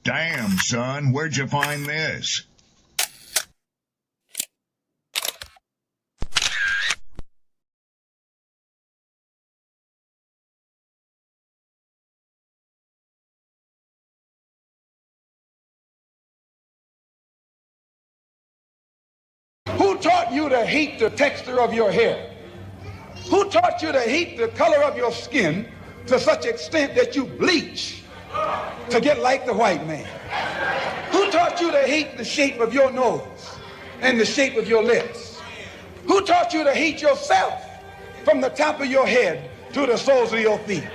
Damn, son, where'd you find this? Who taught you to hate the texture of your hair? Who taught you to hate the color of your skin to such extent that you bleach to get like the white man? Who taught you to hate the shape of your nose and the shape of your lips? Who taught you to hate yourself from the top of your head to the soles of your feet?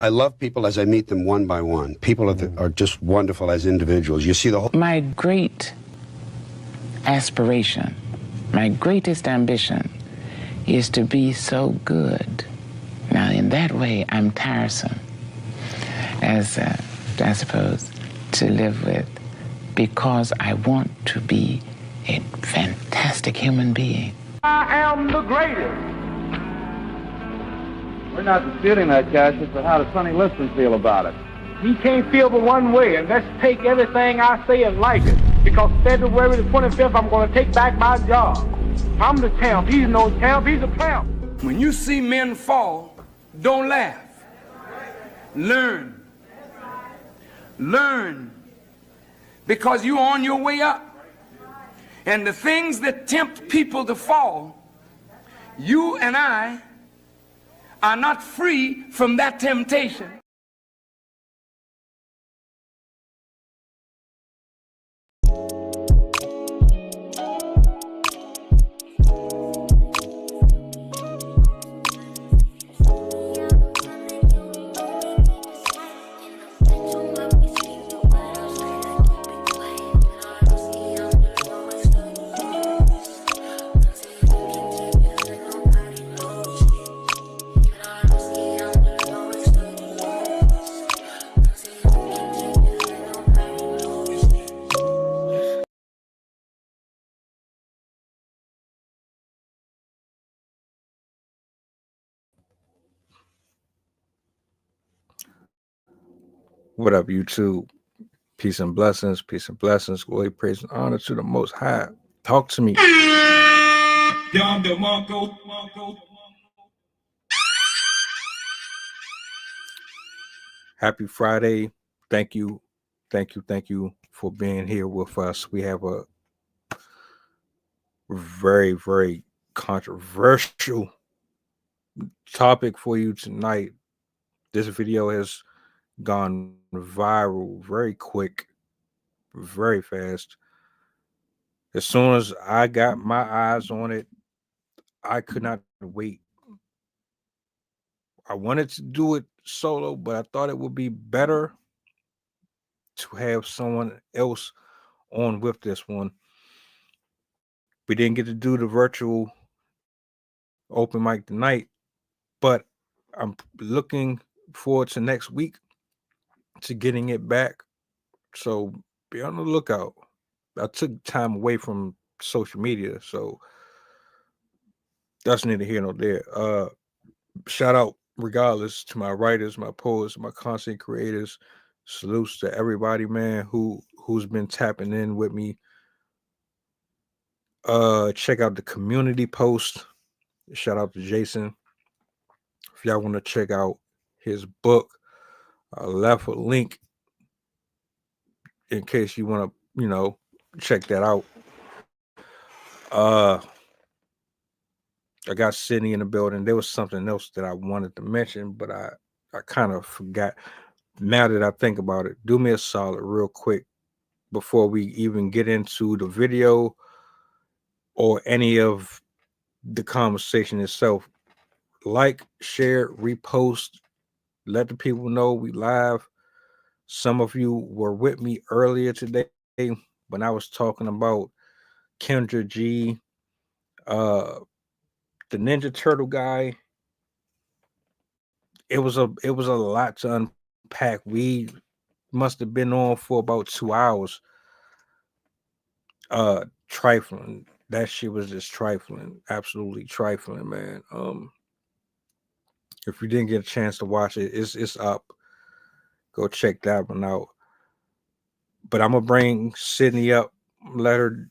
I love people as I meet them one by one. People are just wonderful as individuals. You see the whole... My great aspiration, my greatest ambition is to be so good. Now, in that way, I'm tiresome, as I suppose, to live with, because I want to be a fantastic human being. I am the greatest. We're not disputing that, Cassius, but how does Sonny Liston feel about it? He can't feel but one way, and let's take everything I say and like it. Because February the 25th, I'm going to take back my job. I'm the champ. He's no champ. He's a clown. When you see men fall, don't laugh. Learn. Learn. Because you're on your way up. And the things that tempt people to fall, you and I are not free from that temptation. What up, YouTube? Peace and blessings, glory, praise, and honor to the Most High. Talk to me. Happy Friday. Thank you for being here with us. We have a very, very controversial topic for you tonight. This video has gone viral very quick, very fast. As soon as I got my eyes on it, I could not wait. I wanted to do it solo, but I thought it would be better to have someone else on with this one. We didn't get to do the virtual open mic tonight, but I'm looking forward to next week to getting it back. So be on the lookout. I took time away from social media, so that's neither here nor there. Shout out regardless to my writers, my poets, my content creators. Salutes to everybody, man, who's been tapping in with me. Check out the community post. Shout out to Jason. If y'all want to check out his book, I left a link in case you want to, check that out. I got Sydney in the building. There was something else that I wanted to mention, but I kind of forgot. Now that I think about it, do me a solid real quick before we even get into the video or any of the conversation itself. Like, share, repost, let the people know we live. Some of you were with me earlier today when I was talking about Kendra G, the Ninja Turtle guy. It was a lot to unpack. We must have been on for about 2 hours. Trifling. That shit was just trifling. Absolutely trifling, man. If you didn't get a chance to watch it, it's up. Go check that one out. But I'm gonna bring Sydney up, let her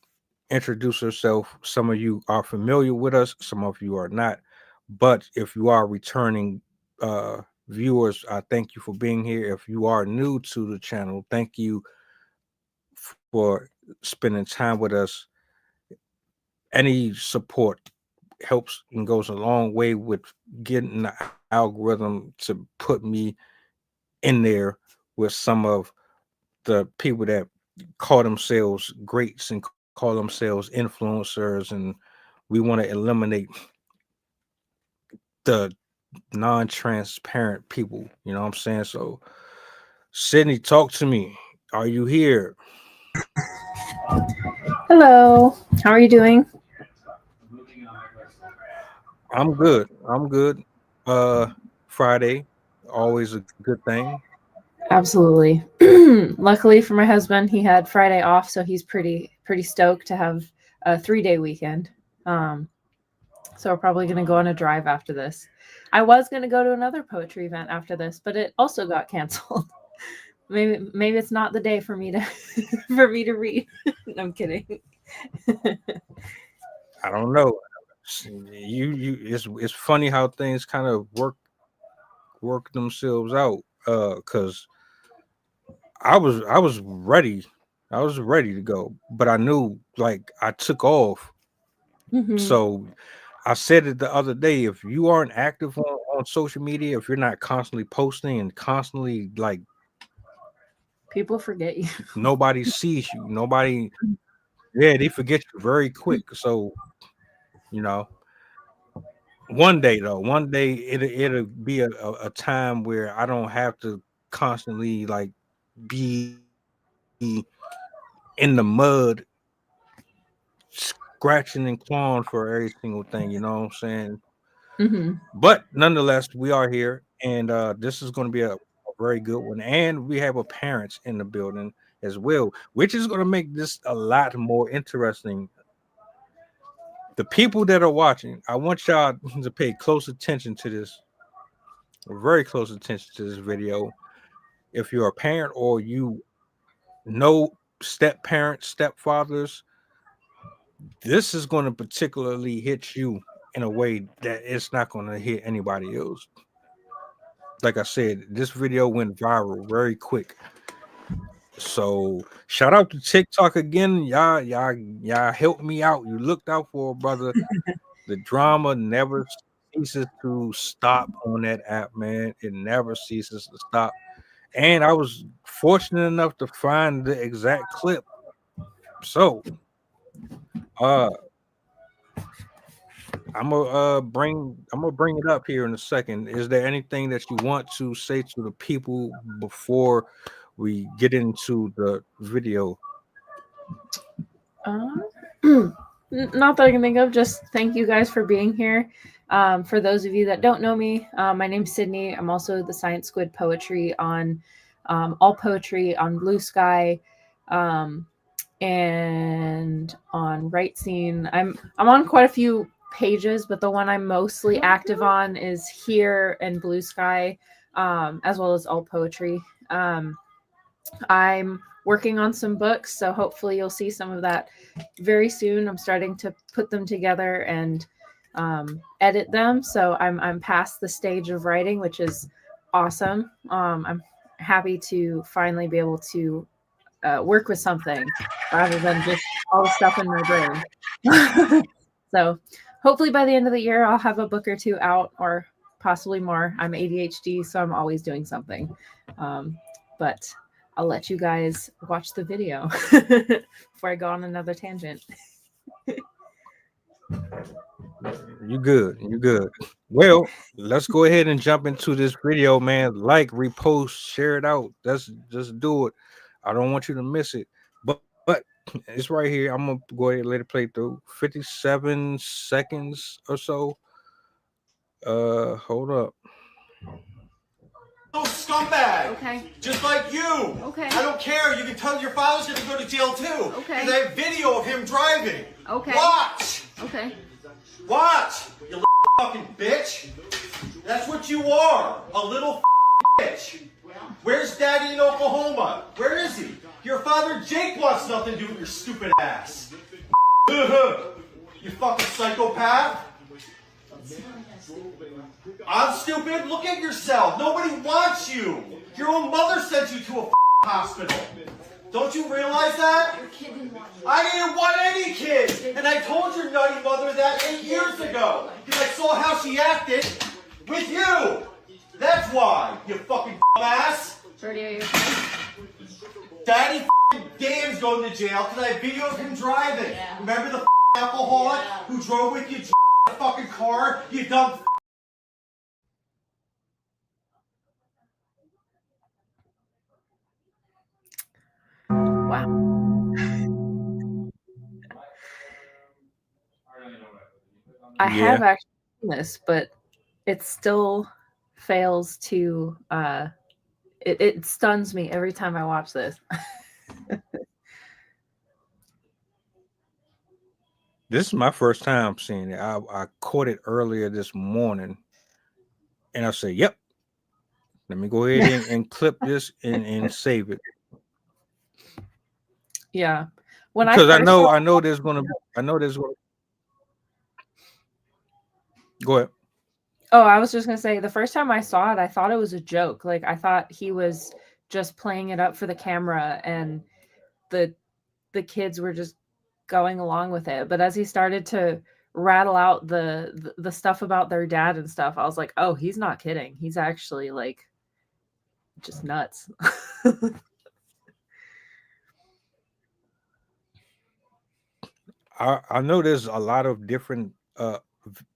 introduce herself. Some of you are familiar with us, some of you are not. But if you are returning viewers, I thank you for being here. If you are new to the channel, thank you for spending time with us. Any support helps and goes a long way with getting the algorithm to put me in there with some of the people that call themselves greats and call themselves influencers, and we want to eliminate the non-transparent people. You know what I'm saying? So, Sydney, talk to me. Are you here? Hello. How are you doing? I'm good. I'm good. Friday, always a good thing. Absolutely. Luckily for my husband, he had Friday off, so he's pretty stoked to have a 3-day weekend. So we're probably going to go on a drive after this. I was going to go to another poetry event after this, but it also got canceled. Maybe it's not the day for me to for me to read. No, I'm kidding. I don't know. It's funny how things kind of work themselves out. Because I was ready. I was ready to go, but I knew, like, I took off. Mm-hmm. So I said it the other day, if you aren't active on social media, if you're not constantly posting and constantly, like, People forget you. nobody sees you. Nobody, yeah, they forget you very quick. So, you know, one day it'll be a time where I don't have to constantly, like, be in the mud scratching and clawing for every single thing, you know what I'm saying? Mm-hmm. But nonetheless, we are here, and this is going to be a very good one. And we have a parents in the building as well, which is going to make this a lot more interesting. The people that are watching, I want y'all to pay close attention to this, very close attention to this video. If you're a parent or you know step parents, stepfathers, this is going to particularly hit you in a way that it's not going to hit anybody else. Like I said, this video went viral very quick. So shout out to TikTok again. Y'all helped me out. You looked out for a brother. The drama never ceases to stop on that app, man. It never ceases to stop. And I was fortunate enough to find the exact clip. So I'm gonna bring it up here in a second. Is there anything that you want to say to the people before we get into the video? Not that I can think of. Just thank you guys for being here. For those of you that don't know me, my name's Sydney. I'm also the Science Squid Poetry on All Poetry on Bluesky, and on Right Scene. I'm on quite a few pages, but the one I'm mostly active on is here and Bluesky, as well as All Poetry. I'm working on some books, so hopefully you'll see some of that very soon. I'm starting to put them together and edit them, so I'm past the stage of writing, which is awesome. I'm happy to finally be able to work with something rather than just all the stuff in my brain. So hopefully by the end of the year I'll have a book or two out, or possibly more. I'm ADHD, so I'm always doing something. But I'll let you guys watch the video before I go on another tangent. You good. Well, let's go ahead and jump into this video, man. Like, repost, share it out. Let's just do it. I don't want you to miss it. But it's right here. I'm gonna go ahead and let it play through. 57 seconds or so. Hold up. Scumbag. Okay. Just like you. Okay. I don't care. You can tell your father's going to go to jail too. Okay. Because I have video of him driving. Okay. Watch. Okay. Watch. You fucking bitch. That's what you are. A little bitch. Where's Daddy in Oklahoma? Where is he? Your father Jake wants nothing to do with your stupid ass. You fucking psychopath. I'm stupid? Look at yourself. Nobody wants you. Your own mother sent you to a hospital. Don't you realize that? I didn't want any kids. And I told your nutty mother that 8 years ago. Because I saw how she acted with you. That's why, you fucking ass. Daddy Dan's going to jail because I have video of him driving. Yeah. Remember the alcoholic who drove with you the fucking car? You dumb Wow. I have actually seen this, but it still fails to it stuns me every time I watch this. This is my first time seeing it. I caught it earlier this morning, and I said, "Yep, let me go ahead and clip this and save it." Yeah, because I know there's gonna go ahead. Oh, I was just gonna say the first time I saw it, I thought it was a joke. Like I thought he was just playing it up for the camera, and the kids were just going along with it. But as he started to rattle out the stuff about their dad and stuff, I was like, oh, he's not kidding. He's actually like just nuts. I know there's a lot of different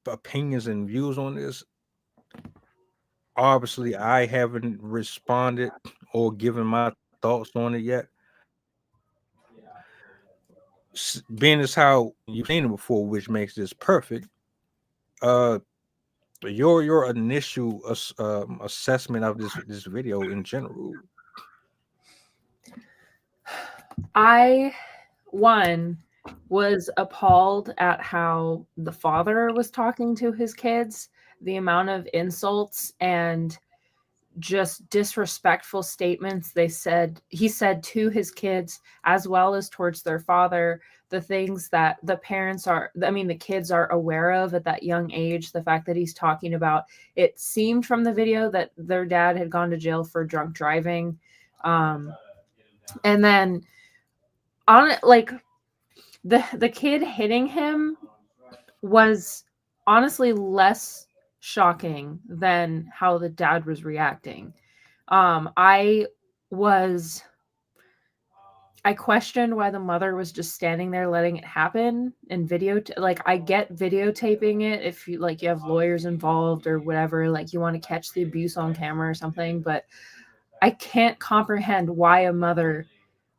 opinions and views on this. Obviously, I haven't responded or given my thoughts on it yet. Being as how you've seen it before, which makes this perfect. Your initial assessment of this video in general. I was appalled at how the father was talking to his kids, the amount of insults and just disrespectful statements he said to his kids as well as towards their father, the things that the kids are aware of at that young age, the fact that he's talking about. It seemed from the video that their dad had gone to jail for drunk driving, and then on it, like the kid hitting him was honestly less shocking than how the dad was reacting. I questioned why the mother was just standing there letting it happen and I get videotaping it if you you have lawyers involved or whatever, like you want to catch the abuse on camera or something, but I can't comprehend why a mother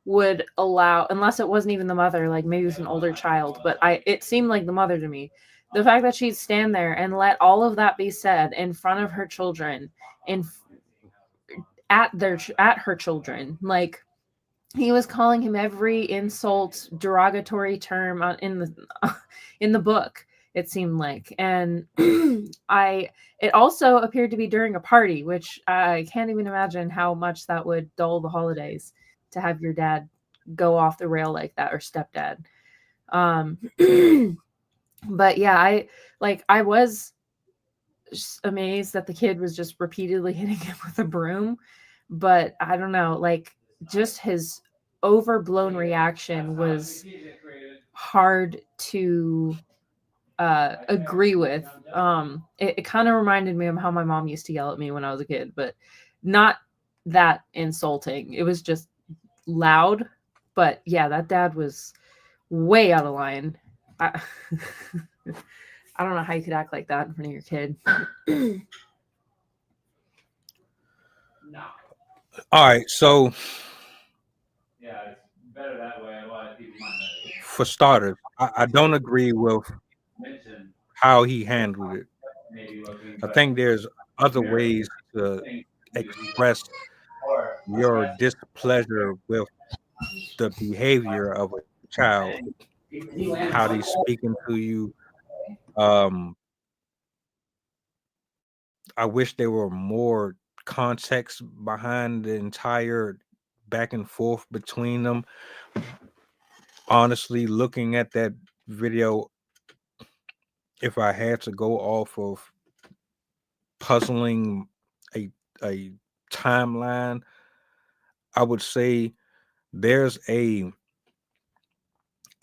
would allow, unless it wasn't even the mother, like maybe it was an older child, but it seemed like the mother to me. The fact that she'd stand there and let all of that be said in front of her children, at her children, like he was calling him every insult, derogatory term in the book, it seemed like. And it also appeared to be during a party, which I can't even imagine how much that would dull the holidays to have your dad go off the rail like that, or stepdad. But yeah, I was amazed that the kid was just repeatedly hitting him with a broom, but I don't know, like just his overblown reaction was hard to agree with. It kind of reminded me of how my mom used to yell at me when I was a kid, but not that insulting. It was just loud. But yeah, that dad was way out of line. I don't know how you could act like that in front of your kid. All right, so yeah, it's better that way. For starters, I don't agree with how he handled it. I think there's other ways to express your displeasure with the behavior of a child, how he's speaking to you. I wish there were more context behind the entire back and forth between them. Honestly, looking at that video, if I had to go off of puzzling a timeline, I would say there's a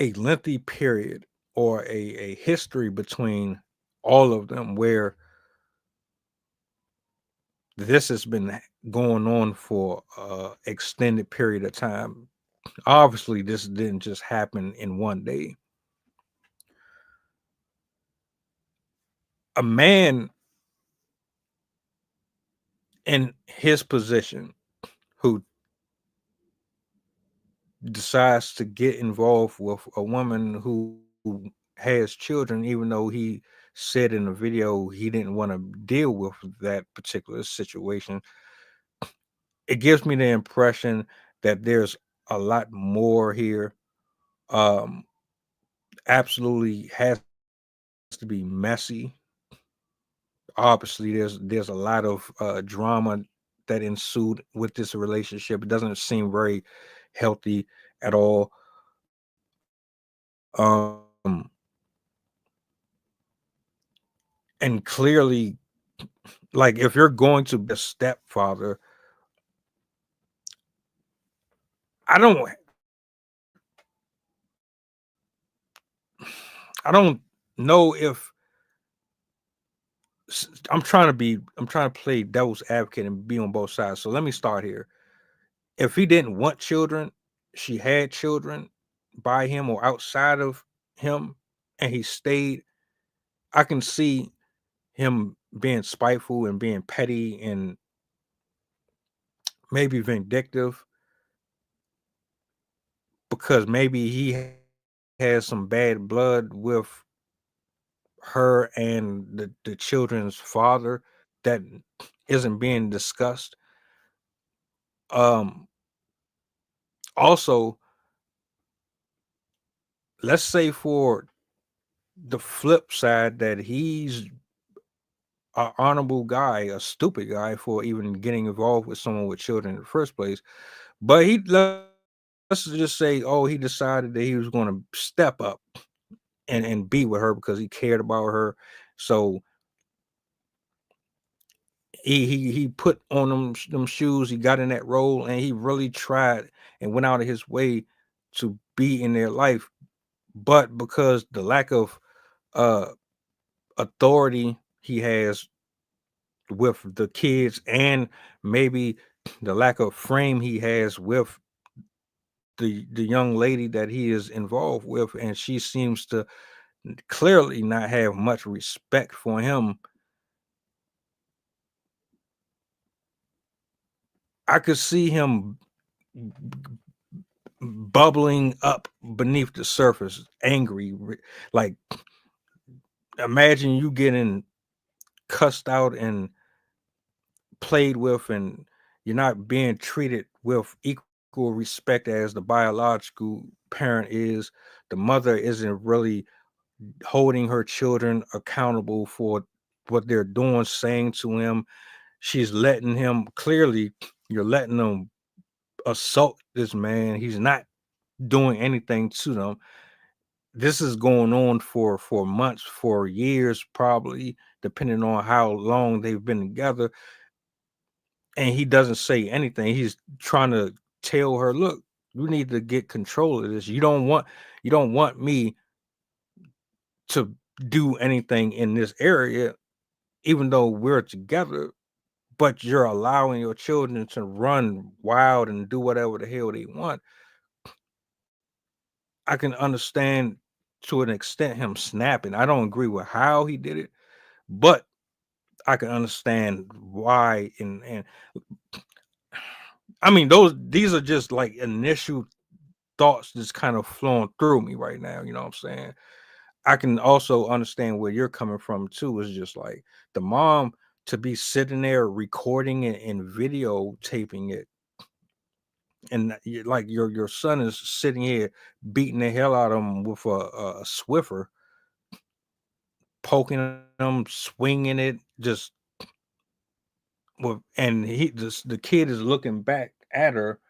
lengthy period or a history between all of them where this has been going on for extended period of time. Obviously, this didn't just happen in one day. A man in his position who decides to get involved with a woman who has children, even though he said in the video he didn't want to deal with that particular situation, it gives me the impression that there's a lot more here. Um, Absolutely has to be messy. Obviously, there's a lot of drama that ensued with this relationship. It doesn't seem very healthy at all. Um, and clearly, like if you're going to be a stepfather, I don't I don't know if I'm trying to play devil's advocate and be on both sides. So let me start here. If he didn't want children, she had children by him or outside of him, and he stayed, I can see him being spiteful and being petty and maybe vindictive because maybe he has some bad blood with her and the children's father that isn't being discussed. Um, Also, let's say for the flip side that he's an honorable guy, a stupid guy for even getting involved with someone with children in the first place. But let's just say, oh, he decided that he was going to step up and be with her because he cared about her. So he put on them shoes, he got in that role, and he really tried and went out of his way to be in their life. But because the lack of uh authority he has with the kids and maybe the lack of frame he has with the young lady that he is involved with, and she seems to clearly not have much respect for him. I could see him bubbling up beneath the surface, angry. Like, imagine you getting cussed out and played with, and you're not being treated with equal respect as the biological parent is. The mother isn't really holding her children accountable for what they're doing, saying to him. She's letting him, clearly, you're letting them assault this man. He's not doing anything to them. This is going on for months, for years, probably, depending on how long they've been together. And he doesn't say anything. He's trying to tell her, look, you need to get control of this. You don't want me to do anything in this area, even though we're together, but you're allowing your children to run wild and do whatever the hell they want. I can understand to an extent him snapping. I don't agree with how he did it, but I can understand why. And I mean, these are just like initial thoughts just kind of flowing through me right now. You know what I'm saying? I can also understand where you're coming from too. Is just like the mom to be sitting there recording it and videotaping it, and like your son is sitting here beating the hell out of him with a Swiffer, poking him, swinging it, just with, and the kid is looking back at her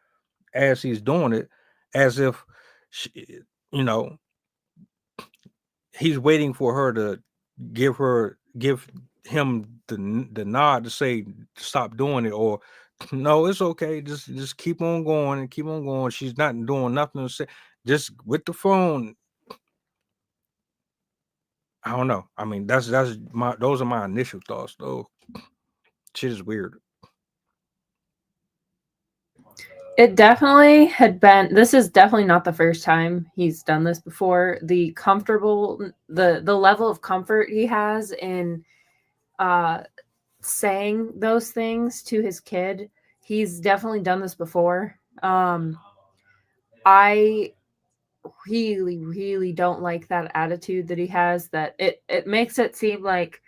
as he's doing it, as if she, you know, he's waiting for her to give him the nod to say stop doing it, or no, it's okay, just keep on going and keep on going. She's not doing nothing to say, just with the phone. I don't know. I mean, those are my initial thoughts though. Shit is weird. It definitely had been, this is definitely not the first time he's done this before. The level of comfort he has in saying those things to his kid, he's definitely done this before. I really, really don't like that attitude that he has, that it makes it seem like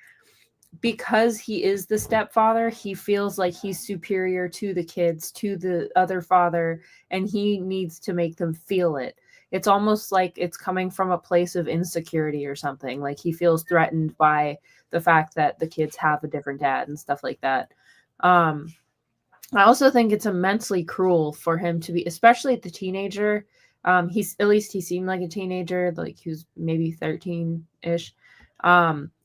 because he is the stepfather, he feels like he's superior to the kids, to the other father, and he needs to make them feel it. It's almost like it's coming from a place of insecurity or something. Like he feels threatened by the fact that the kids have a different dad and stuff like that. I also think it's immensely cruel for him to be, especially at the teenager. At least he seemed like a teenager, like he was maybe 13-ish.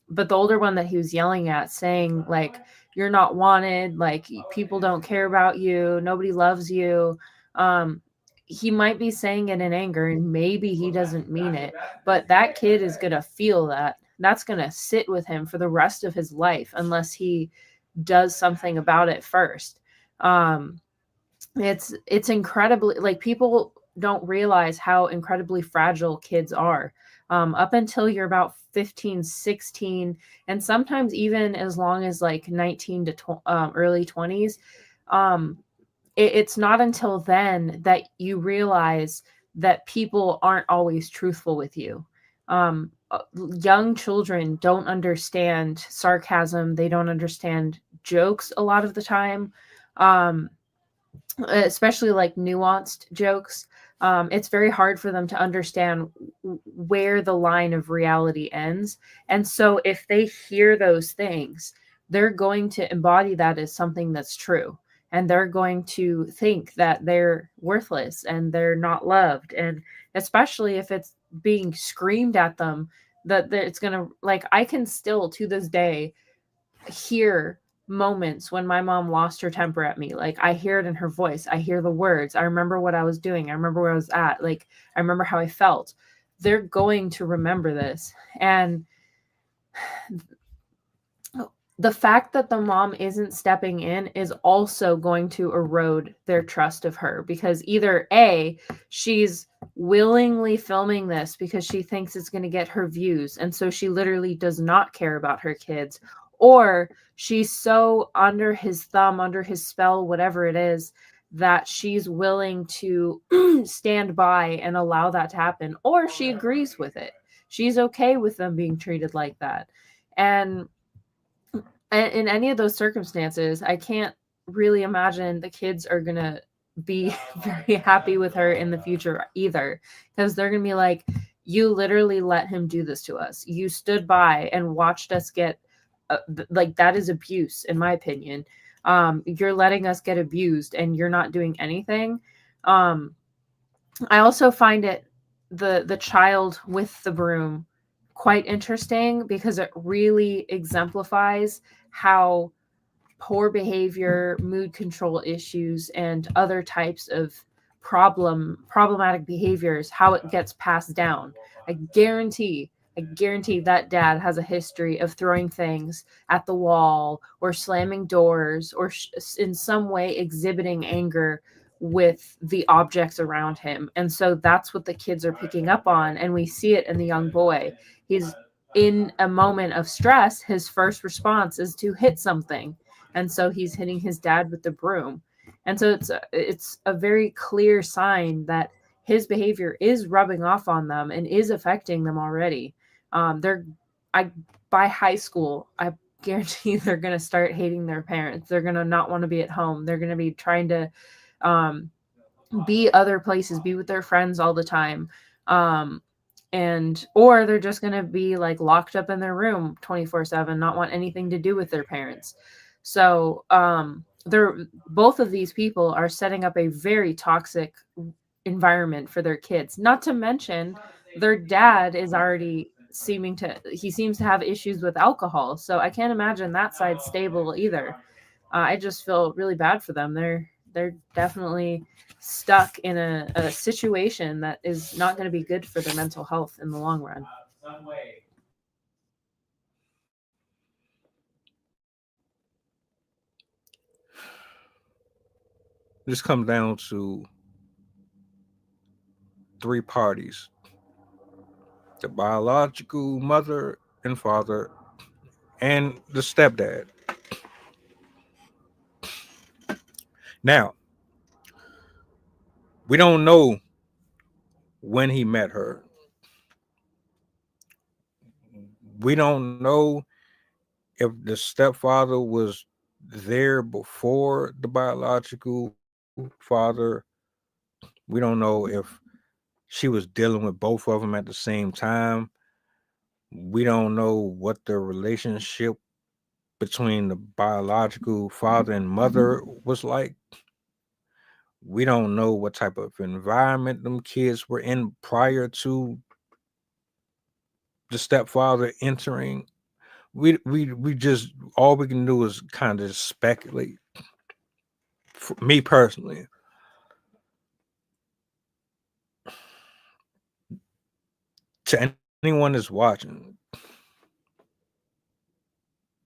But the older one that he was yelling at, saying like, you're not wanted, like people don't care about you, nobody loves you. He might be saying it in anger, and maybe he doesn't mean it, but that kid is going to feel that. That's going to sit with him for the rest of his life unless he does something about it first. It's incredibly, like, people don't realize how incredibly fragile kids are. Up until you're about 15, 16, and sometimes even as long as like 19 to early 20s. It's not until then that you realize that people aren't always truthful with you. Young children don't understand sarcasm. They don't understand jokes a lot of the time, especially like nuanced jokes. It's very hard for them to understand where the line of reality ends. And so if they hear those things, they're going to embody that as something that's true. And they're going to think that they're worthless and they're not loved. And especially if it's being screamed at them, that it's going to, like, I can still to this day hear moments when my mom lost her temper at me. Like, I hear it in her voice. I hear the words. I remember what I was doing. I remember where I was at. Like, I remember how I felt. They're going to remember this. And the fact that the mom isn't stepping in is also going to erode their trust of her, because either A, she's willingly filming this because she thinks it's going to get her views, and so she literally does not care about her kids, or she's so under his thumb, under his spell, whatever it is, that she's willing to stand by and allow that to happen, or she agrees with it. She's okay with them being treated like that. And in any of those circumstances, I can't really imagine the kids are going to be very happy with her in the future either, because they're going to be like, you literally let him do this to us. You stood by and watched us get like, that is abuse, in my opinion. You're letting us get abused and you're not doing anything. I also find it, the child with the broom, quite interesting, because it really exemplifies how poor behavior, mood control issues, and other types of problematic behaviors, how it gets passed down. I guarantee that dad has a history of throwing things at the wall or slamming doors or in some way exhibiting anger with the objects around him. And so that's what the kids are picking up on. And we see it in the young boy. He's in a moment of stress. His first response is to hit something. And so he's hitting his dad with the broom. And so it's a very clear sign that his behavior is rubbing off on them and is affecting them already. By high school, I guarantee they're going to start hating their parents. They're going to not want to be at home. They're going to be trying to be other places, be with their friends all the time. Or they're just going to be like locked up in their room 24/7, not want anything to do with their parents. So both of these people are setting up a very toxic environment for their kids. Not to mention their dad is already seems to have issues with alcohol. So I can't imagine that side stable either. I just feel really bad for them. They're definitely stuck in a situation that is not going to be good for their mental health in the long run. This comes down to three parties: the biological mother and father, and the stepdad. Now, we don't know when he met her. We don't know if the stepfather was there before the biological father. We don't know if she was dealing with both of them at the same time. We don't know what the relationship between the biological father and mother was like. We don't know what type of environment them kids were in prior to the stepfather entering. We just, all we can do is kind of speculate. For me personally, to anyone that's watching,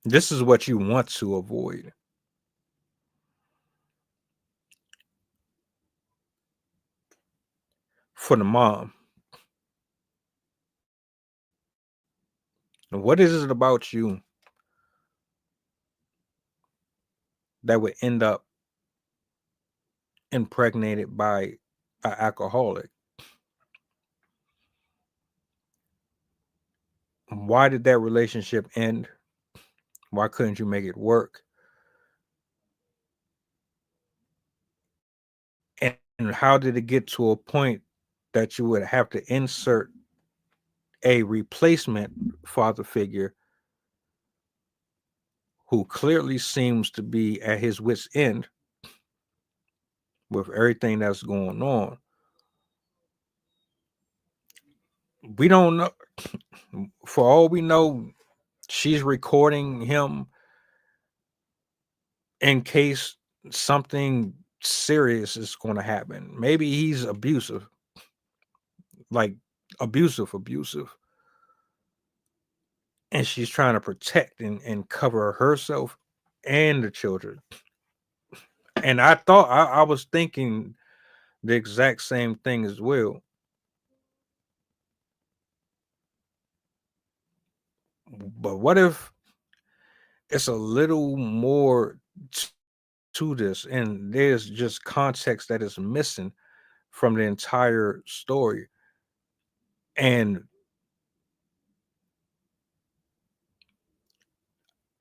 this is what you want to avoid. For the mom, what is it about you that would end up impregnated by an alcoholic? Why did that relationship end? Why couldn't you make it work? And how did it get to a point that you would have to insert a replacement father figure who clearly seems to be at his wit's end with everything that's going on? We don't know. For all we know, she's recording him in case something serious is going to happen. Maybe he's abusive, like abusive. And she's trying to protect and cover herself and the children. And I thought, I was thinking the exact same thing as well. But what if it's a little more to this, and there's just context that is missing from the entire story? And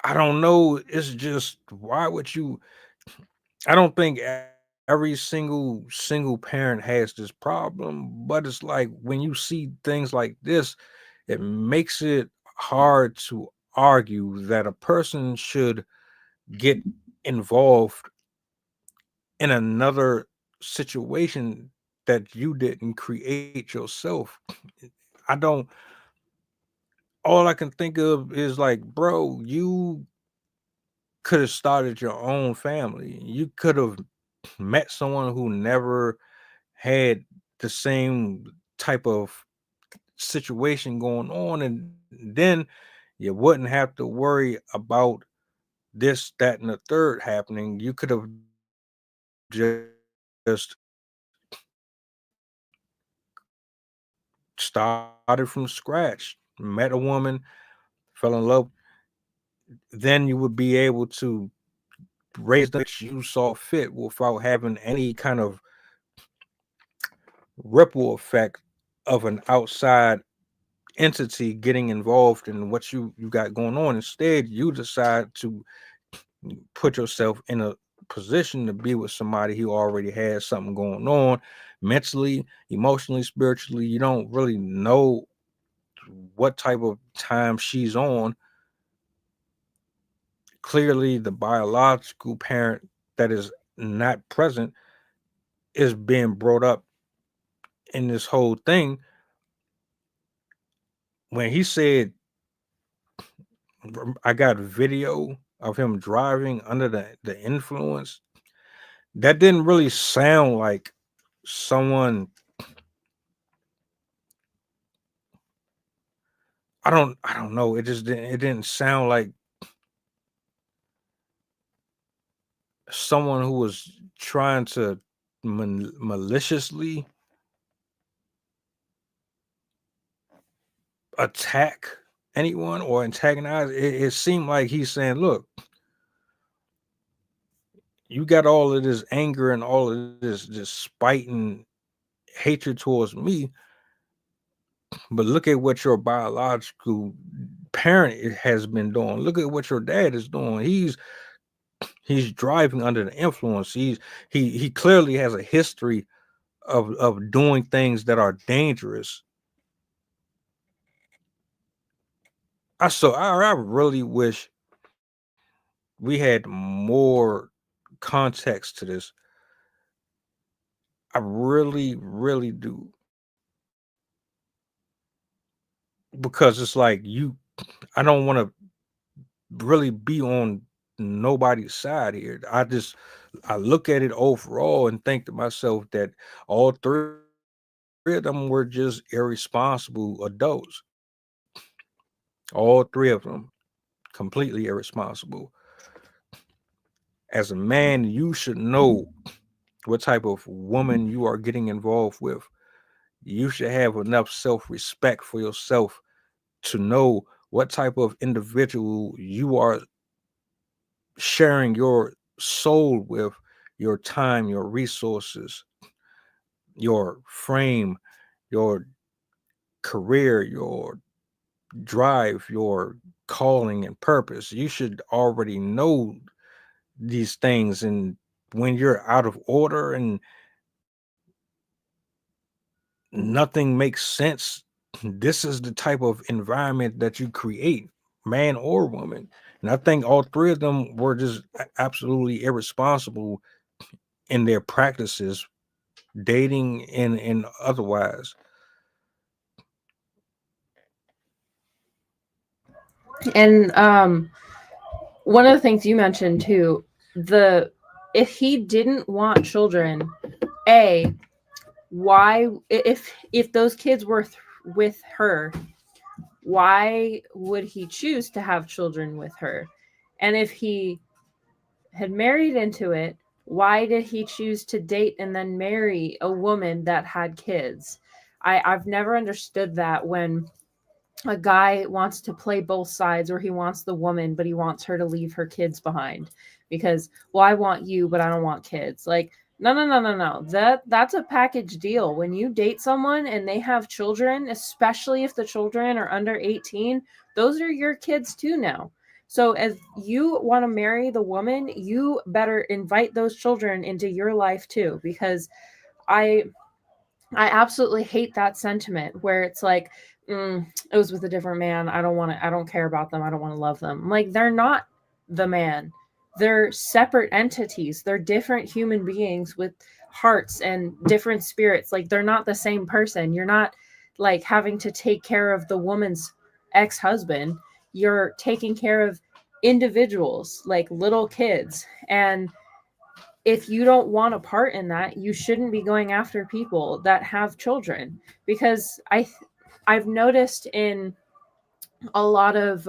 I don't know, it's just, why would you? I don't think every single parent has this problem, but it's like when you see things like this, it makes it hard to argue that a person should get involved in another situation that you didn't create yourself. I don't, all I can think of is like, bro, you could have started your own family. You could have met someone who never had the same type of situation going on, and then you wouldn't have to worry about this, that, and the third happening. You could have just started from scratch, met a woman, fell in love. Then you would be able to raise the you saw fit without having any kind of ripple effect of an outside entity getting involved in what you got going on. Instead, you decide to put yourself in a position to be with somebody who already has something going on mentally, emotionally, spiritually. You don't really know what type of time she's on. Clearly, the biological parent that is not present is being brought up in this whole thing. When he said, I got video of him driving under the influence, that didn't really sound like someone. I don't know. It didn't sound like someone who was trying to maliciously attack anyone or antagonize. It seemed like he's saying, look, you got all of this anger and all of this spite and hatred towards me, but look at what your biological parent has been doing. Look at what your dad is doing. He's driving under the influence. He clearly has a history of doing things that are dangerous. I really wish we had more context to this. I really, really do. Because it's like I don't want to really be on nobody's side here. I look at it overall and think to myself that all three of them were just irresponsible adults. All three of them completely irresponsible. As a man, you should know what type of woman you are getting involved with. You should have enough self-respect for yourself to know what type of individual you are sharing your soul with, your time, your resources, your frame, your career, your drive, your calling and purpose. You should already know these things. And when you're out of order and nothing makes sense, this is the type of environment that you create, man or woman. And I think all three of them were just absolutely irresponsible in their practices, dating and otherwise. And one of the things you mentioned too, if he didn't want children, why, if those kids were with her, why would he choose to have children with her? And if he had married into it, why did he choose to date and then marry a woman that had kids? I've never understood that, when a guy wants to play both sides, or he wants the woman but he wants her to leave her kids behind because, well, I want you but I don't want kids. Like, no. That's a package deal. When you date someone and they have children, especially if the children are under 18, those are your kids too now. So as you want to marry the woman, you better invite those children into your life too, because I absolutely hate that sentiment where it's like, it was with a different man. I don't care about them. I don't want to love them. Like, they're not the man. They're separate entities. They're different human beings with hearts and different spirits. Like, they're not the same person. You're not like having to take care of the woman's ex-husband. You're taking care of individuals, like little kids. And if you don't want a part in that, you shouldn't be going after people that have children, because I've noticed in a lot of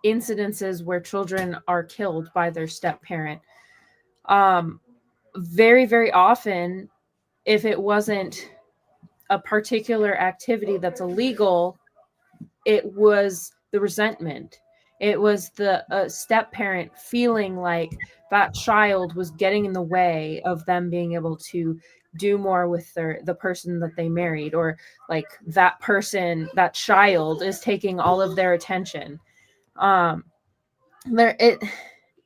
incidences where children are killed by their step parent, very, very often, if it wasn't a particular activity that's illegal, it was the resentment. It was the step parent feeling like that child was getting in the way of them being able to do more with the person that they married, or like that person, that child is taking all of their attention.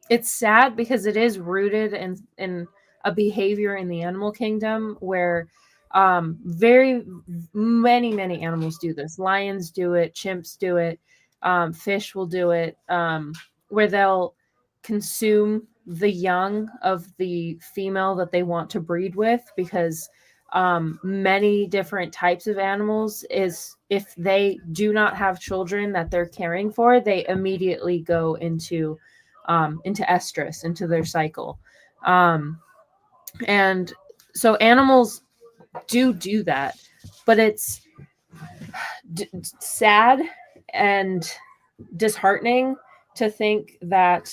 It's sad because it is rooted in a behavior in the animal kingdom where very many animals do this. Lions do it, chimps do it, fish will do it, where they'll consume the young of the female that they want to breed with, because many different types of animals is, if they do not have children that they're caring for, they immediately go into estrus, into their cycle. And so animals do that, but it's sad and disheartening to think that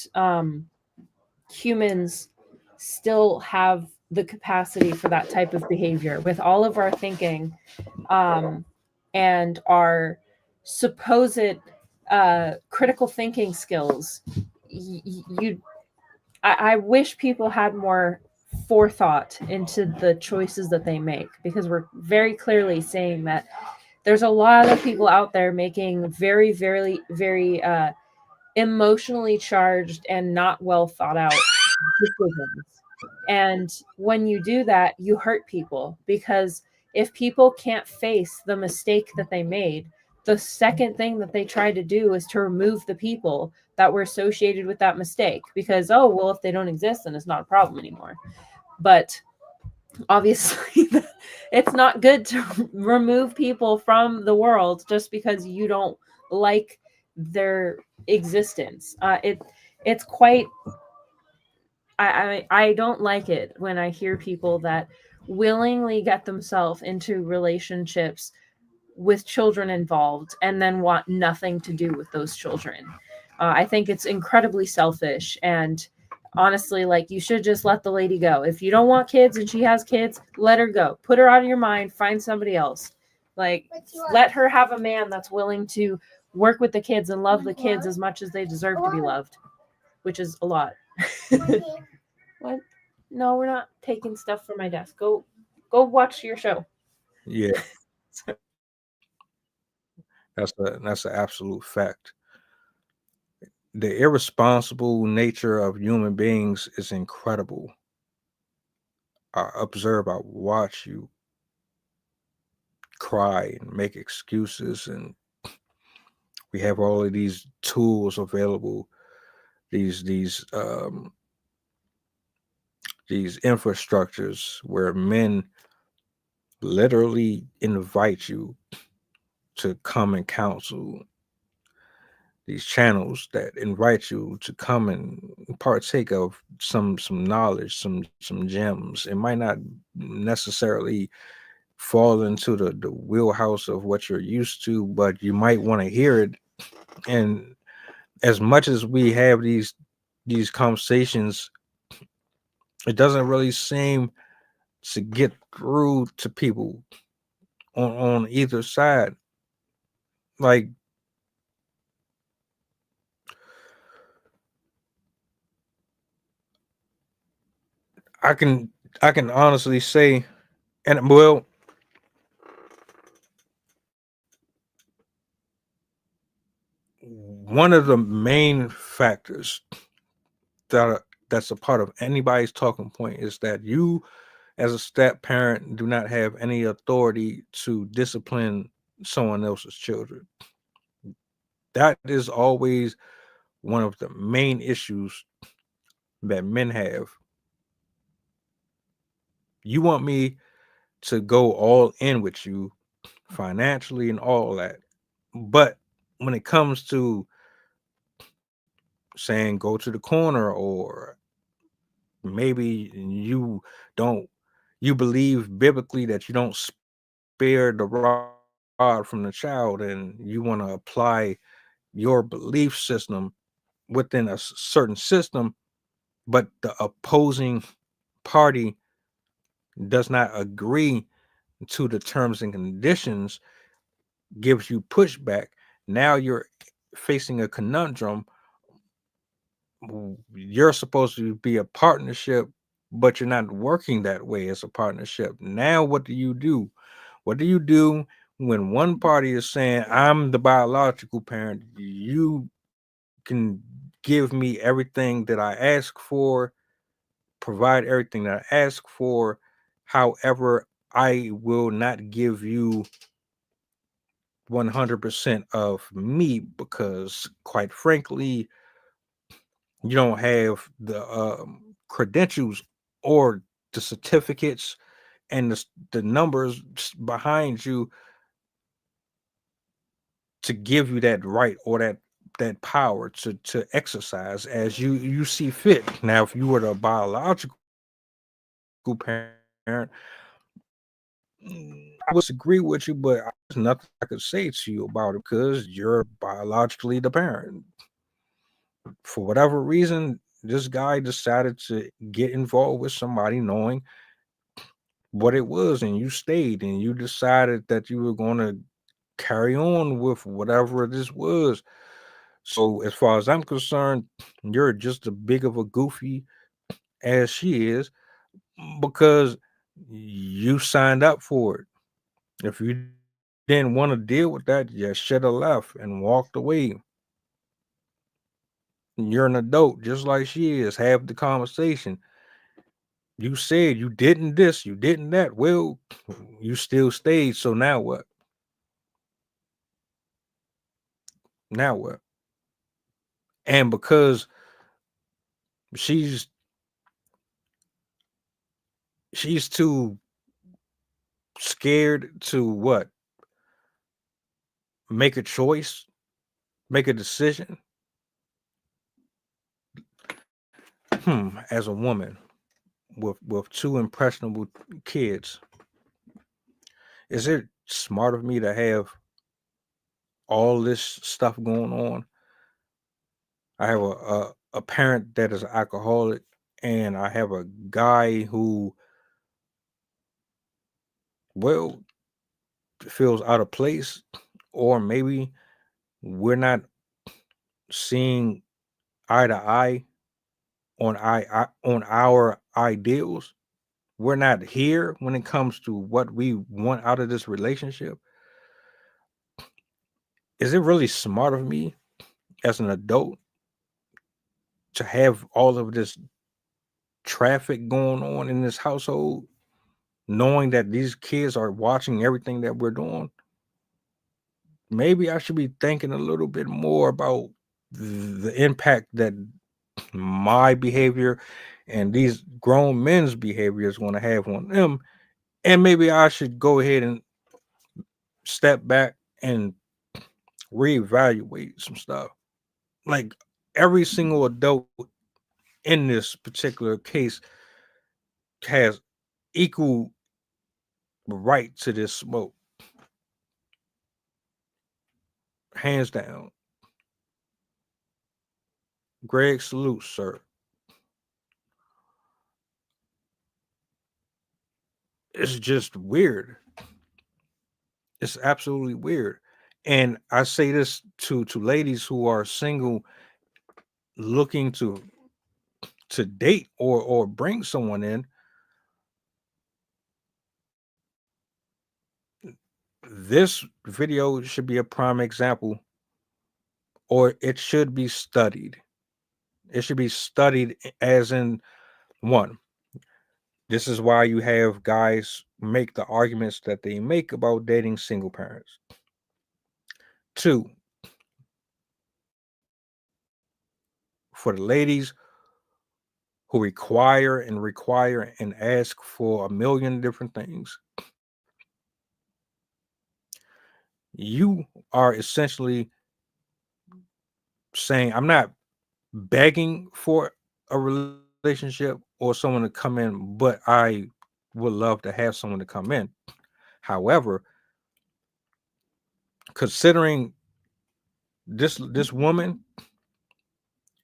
humans still have the capacity for that type of behavior with all of our thinking and our supposed critical thinking skills. I wish people had more forethought into the choices that they make, because we're very clearly saying that there's a lot of people out there making very, very, very emotionally charged and not well thought out decisions. And when you do that, you hurt people, because if people can't face the mistake that they made, the second thing that they try to do is to remove the people that were associated with that mistake, because, oh, well, if they don't exist, then it's not a problem anymore. But obviously, it's not good to remove people from the world just because you don't like their existence. It's quite. I don't like it when I hear people that willingly get themselves into relationships with children involved and then want nothing to do with those children. I think it's incredibly selfish, and honestly, like, you should just let the lady go. If you don't want kids and she has kids, let her go. Put her out of your mind. Find somebody else. Like, let her have a man that's willing to work with the kids and love the kids as much as they deserve to be loved, which is a lot. What? No, we're not taking stuff from my desk. Go watch your show. Yeah. That's an absolute fact. The irresponsible nature of human beings is incredible. I watch you cry and make excuses, and we have all of these tools available, these infrastructures where men literally invite you to come and counsel, these channels that invite you to come and partake of some knowledge, some gems. It might not necessarily fall into the wheelhouse of what you're used to, but you might want to hear it. And as much as we have these conversations, it doesn't really seem to get through to people on either side. Like, I can honestly say, and well, one of the main factors that's a part of anybody's talking point is that you, as a step parent, do not have any authority to discipline someone else's children. That is always one of the main issues that men have. You want me to go all in with you financially and all that, but when it comes to saying go to the corner, or maybe you believe biblically that you don't spare the rod from the child, and you want to apply your belief system within a certain system, but the opposing party does not agree to the terms and conditions, gives you pushback. Now you're facing a conundrum. You're supposed to be a partnership, but you're not working that way as a partnership. Now what do you do? What do you do when one party is saying, I'm the biological parent, you can give me everything that I ask for, provide everything that I ask for, however, I will not give you 100% of me, because quite frankly, you don't have the credentials or the certificates and the numbers behind you to give you that right or that power to exercise as you see fit. Now, if you were the biological parent, I would agree with you, but there's nothing I could say to you about it because you're biologically the parent. For whatever reason, this guy decided to get involved with somebody knowing what it was, and you stayed and you decided that you were going to carry on with whatever this was. So, as far as I'm concerned, you're just as big of a goofy as she is because you signed up for it. If you didn't want to deal with that, you should have left and walked away. You're an adult, just like she is. Have the conversation. You said you didn't this, you didn't that. Well, you still stayed. So now what? Now what? And because she's too scared to what? Make a choice, make a decision. As a woman with two impressionable kids, is it smart of me to have all this stuff going on? I have a parent that is an alcoholic, and I have a guy who, well, feels out of place, or maybe we're not seeing eye to eye on on our ideals. We're not here when it comes to what we want out of this relationship. Is it really smart of me as an adult to have all of this traffic going on in this household, knowing that these kids are watching everything that we're doing? Maybe I should be thinking a little bit more about the impact that my behavior and these grown men's behavior is going to have on them. And maybe I should go ahead and step back and reevaluate some stuff. Like every single adult in this particular case has equal right to this smoke. Hands down. Greg, salute, sir. It's just weird. It's absolutely weird. And I say this to ladies who are single looking to date or bring someone in. This video should be a prime example, or it should be studied. It should be studied as in one. This is why you have guys make the arguments that they make about dating single parents. Two, for the ladies who require and ask for a million different things, you are essentially saying, I'm not begging for a relationship or someone to come in, but I would love to have someone to come in. However, considering this woman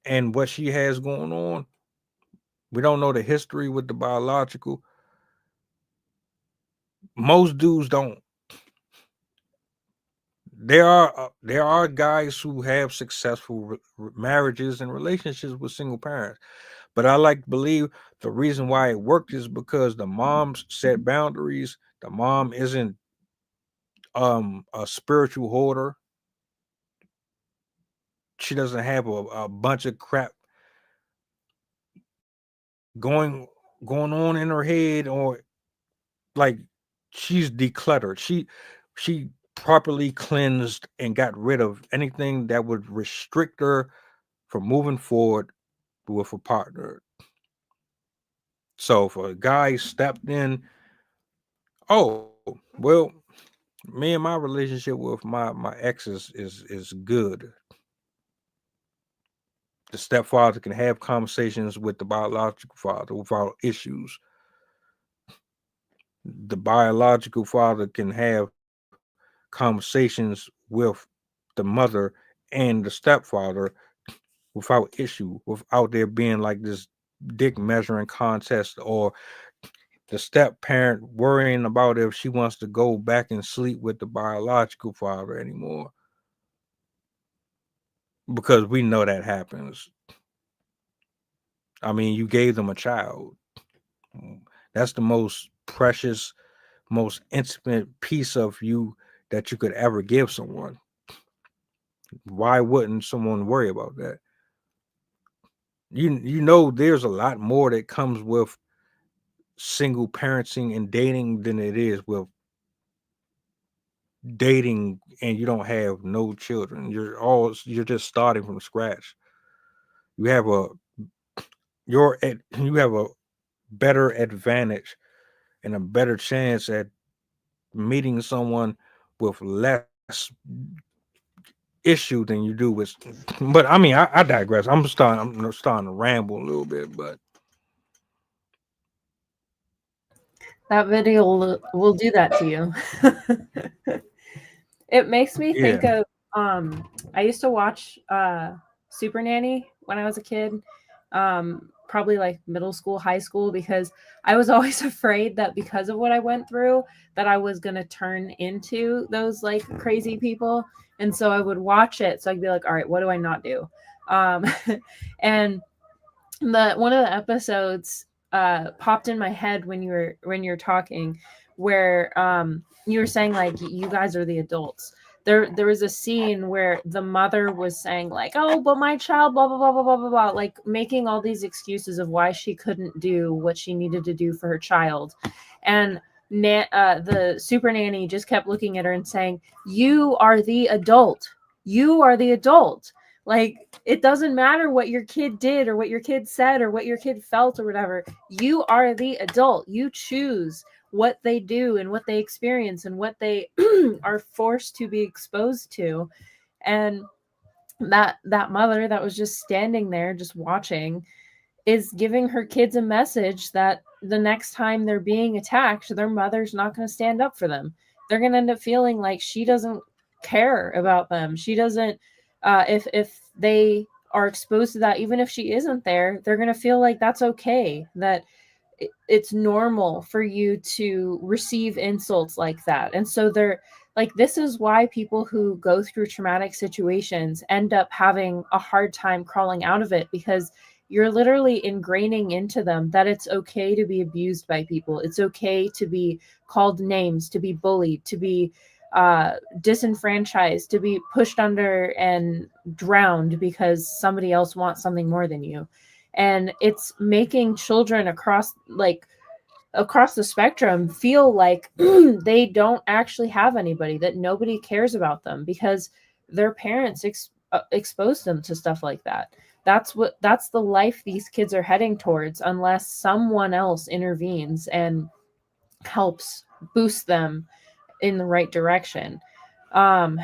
and what she has going on, we don't know the history with the biological. Most dudes don't. There are guys who have successful marriages and relationships with single parents, but I like to believe the reason why it worked is because the moms set boundaries. The mom isn't a spiritual hoarder. She doesn't have a bunch of crap going on in her head, or like she's decluttered. She properly cleansed and got rid of anything that would restrict her from moving forward with a partner. So if a guy stepped in, oh, well, me and my relationship with my ex is good. The stepfather can have conversations with the biological father without issues. The biological father can have conversations with the mother and the stepfather without issue, without there being like this dick measuring contest, or the step parent worrying about if she wants to go back and sleep with the biological father anymore. Because we know that happens. I mean, you gave them a child. That's the most precious, most intimate piece of you that you could ever give someone. Why wouldn't someone worry about that? You know, there's a lot more that comes with single parenting and dating than it is with dating and you don't have no children. You're just starting from scratch. You have a better advantage and a better chance at meeting someone with less issue than you do with. But I mean, I digress. I'm starting to ramble a little bit, but That video will do that to you. It makes me think of I used to watch Super Nanny when I was a kid. Probably like middle school, high school, because I was always afraid that because of what I went through, that I was going to turn into those like crazy people. And so I would watch it. So I'd be like, all right, what do I not do? And one of the episodes popped in my head when you're talking, where you were saying like you guys are the adults. There was a scene where the mother was saying like, oh, but my child, blah blah blah blah blah blah blah, like making all these excuses of why she couldn't do what she needed to do for her child, and the super nanny just kept looking at her and saying, you are the adult. You are the adult. Like, it doesn't matter what your kid did or what your kid said or what your kid felt or whatever. You are the adult. You choose what they do and what they experience and what they are forced to be exposed to. And that mother that was just standing there just watching is giving her kids a message that the next time they're being attacked, their mother's not going to stand up for them. They're going to end up feeling like she doesn't care about them. She doesn't if they are exposed to that, even if she isn't there, they're going to feel like that's okay, that it's normal for you to receive insults like that. And so they're like, this is why people who go through traumatic situations end up having a hard time crawling out of it, because you're literally ingraining into them that it's okay to be abused by people. It's okay to be called names, to be bullied, to be disenfranchised, to be pushed under and drowned because somebody else wants something more than you. And it's making children across the spectrum feel like they don't actually have anybody, that nobody cares about them because their parents exposed them to stuff like that. That's the life these kids are heading towards, unless someone else intervenes and helps boost them in the right direction. Again,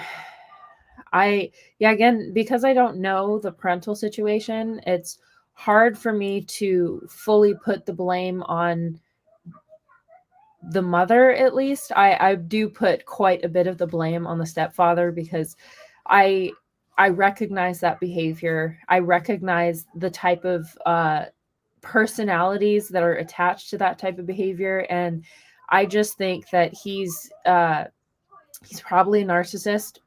because I don't know the parental situation, it's hard for me to fully put the blame on the mother. At least I do put quite a bit of the blame on the stepfather, because I recognize that behavior. I recognize the type of personalities that are attached to that type of behavior, and I just think that he's probably a narcissist.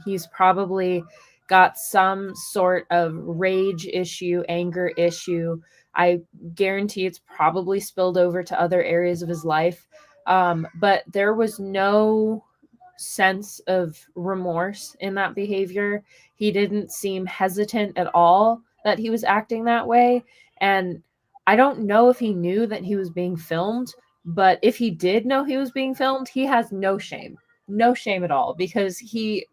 He's probably got some sort of rage issue, anger issue. I guarantee it's probably spilled over to other areas of his life. But there was no sense of remorse in that behavior. He didn't seem hesitant at all that he was acting that way. And I don't know if he knew that he was being filmed, but if he did know he was being filmed, he has no shame at all, because he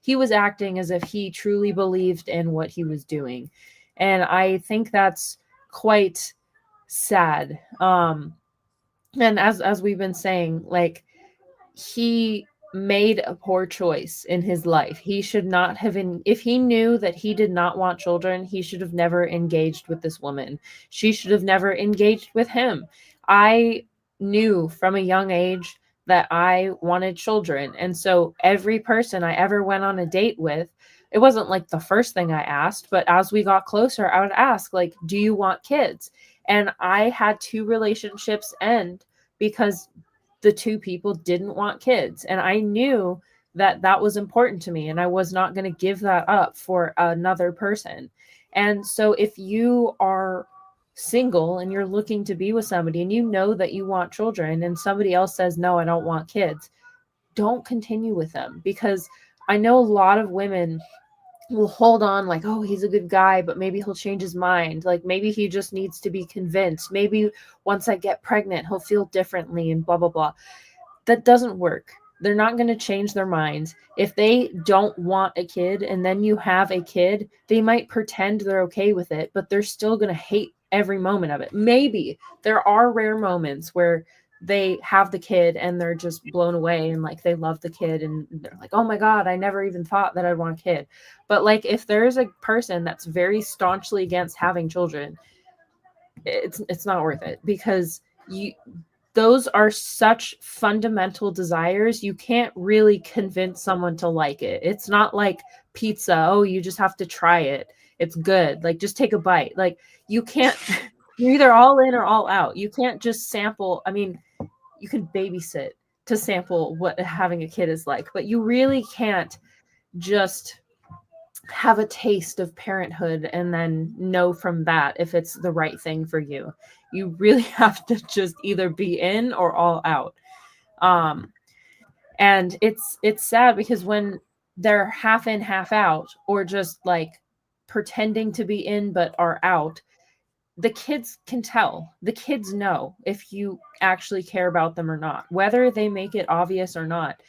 was acting as if he truly believed in what he was doing. And I think that's quite sad. And as we've been saying, like, he made a poor choice in his life. He should not have if he knew that he did not want children, he should have never engaged with this woman. She should have never engaged with him. I knew from a young age that I wanted children. And so every person I ever went on a date with, it wasn't like the first thing I asked, but as we got closer, I would ask, like, do you want kids? And I had 2 relationships end because the 2 people didn't want kids. And I knew that that was important to me, and I was not going to give that up for another person. And so if you are single and you're looking to be with somebody and you know that you want children and somebody else says, no, I don't want kids, don't continue with them. Because I know a lot of women will hold on like, oh, he's a good guy, but maybe he'll change his mind. Like, maybe he just needs to be convinced. Maybe once I get pregnant, he'll feel differently and blah, blah, blah. That doesn't work. They're not going to change their minds. If they don't want a kid and then you have a kid, they might pretend they're okay with it, but they're still going to hate every moment of it. Maybe there are rare moments where they have the kid and they're just blown away and like they love the kid and they're like, oh my God, I never even thought that I'd want a kid. But like, if there's a person that's very staunchly against having children, it's not worth it, because those are such fundamental desires. You can't really convince someone to like it. It's not like pizza. Oh, you just have to try it. It's good. Like, just take a bite. Like, you can't, you're either all in or all out. You can't just sample. I mean, you can babysit to sample what having a kid is like, but you really can't just have a taste of parenthood and then know from that if it's the right thing for you. You really have to just either be in or all out. And it's sad because when they're half in, half out, or just like pretending to be in but are out, the kids can tell. The kids know if you actually care about them or not, whether they make it obvious or not.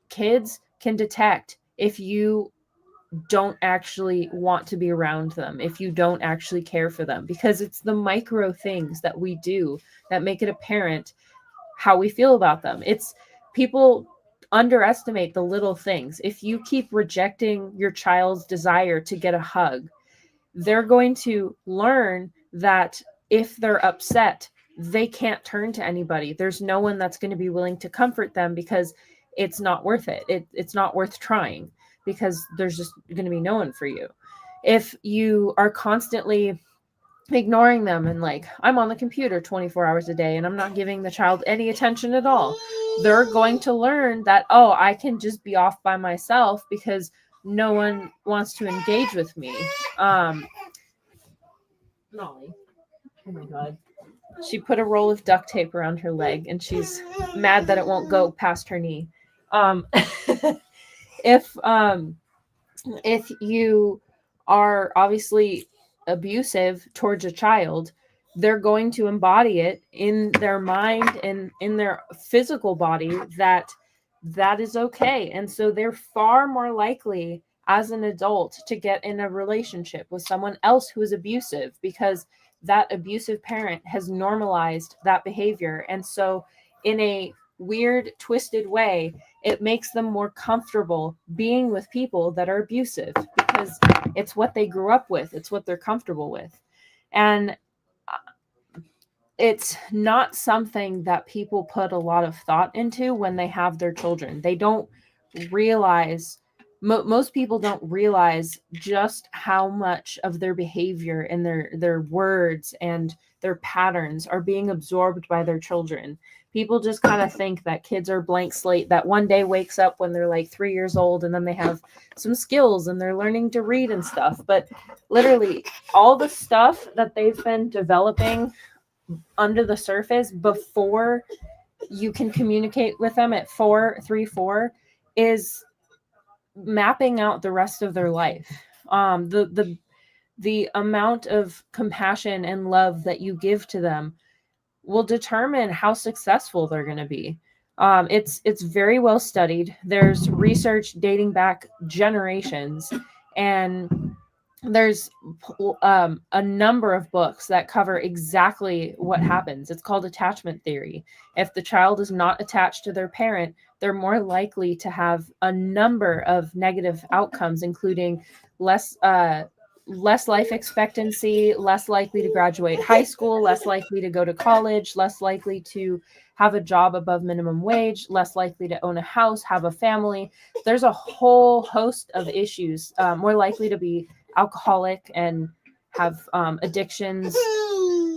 Kids can detect if you don't actually want to be around them, if you don't actually care for them, because it's the micro things that we do that make it apparent how we feel about them. It's people underestimate the little things. If you keep rejecting your child's desire to get a hug, they're going to learn that if they're upset, they can't turn to anybody. There's no one that's going to be willing to comfort them because it's not worth it. It's not worth trying, because there's just going to be no one for you. If you are constantly ignoring them and like, I'm on the computer 24 hours a day and I'm not giving the child any attention at all, they're going to learn that, oh, I can just be off by myself because no one wants to engage with me. Molly, oh my God. She put a roll of duct tape around her leg and she's mad that it won't go past her knee. If you are obviously abusive towards a child, they're going to embody it in their mind and in their physical body that is okay. And so they're far more likely as an adult to get in a relationship with someone else who is abusive, because that abusive parent has normalized that behavior. And so in a weird, twisted way, it makes them more comfortable being with people that are abusive, because it's what they grew up with. It's what they're comfortable with. And it's not something that people put a lot of thought into when they have their children. They don't realize, most people don't realize just how much of their behavior and their words and their patterns are being absorbed by their children. People just kind of think that kids are blank slate that one day wakes up when they're like 3 years old and then they have some skills and they're learning to read and stuff. But literally all the stuff that they've been developing under the surface before you can communicate with them at 4 is mapping out the rest of their life. The amount of compassion and love that you give to them will determine how successful they're going to be. It's very well studied. There's research dating back generations, and there's a number of books that cover exactly what happens. It's called attachment theory. If the child is not attached to their parent, they're more likely to have a number of negative outcomes, including less life expectancy, less likely to graduate high school, less likely to go to college, less likely to have a job above minimum wage, less likely to own a house, have a family. There's a whole host of issues, more likely to be alcoholic and have addictions.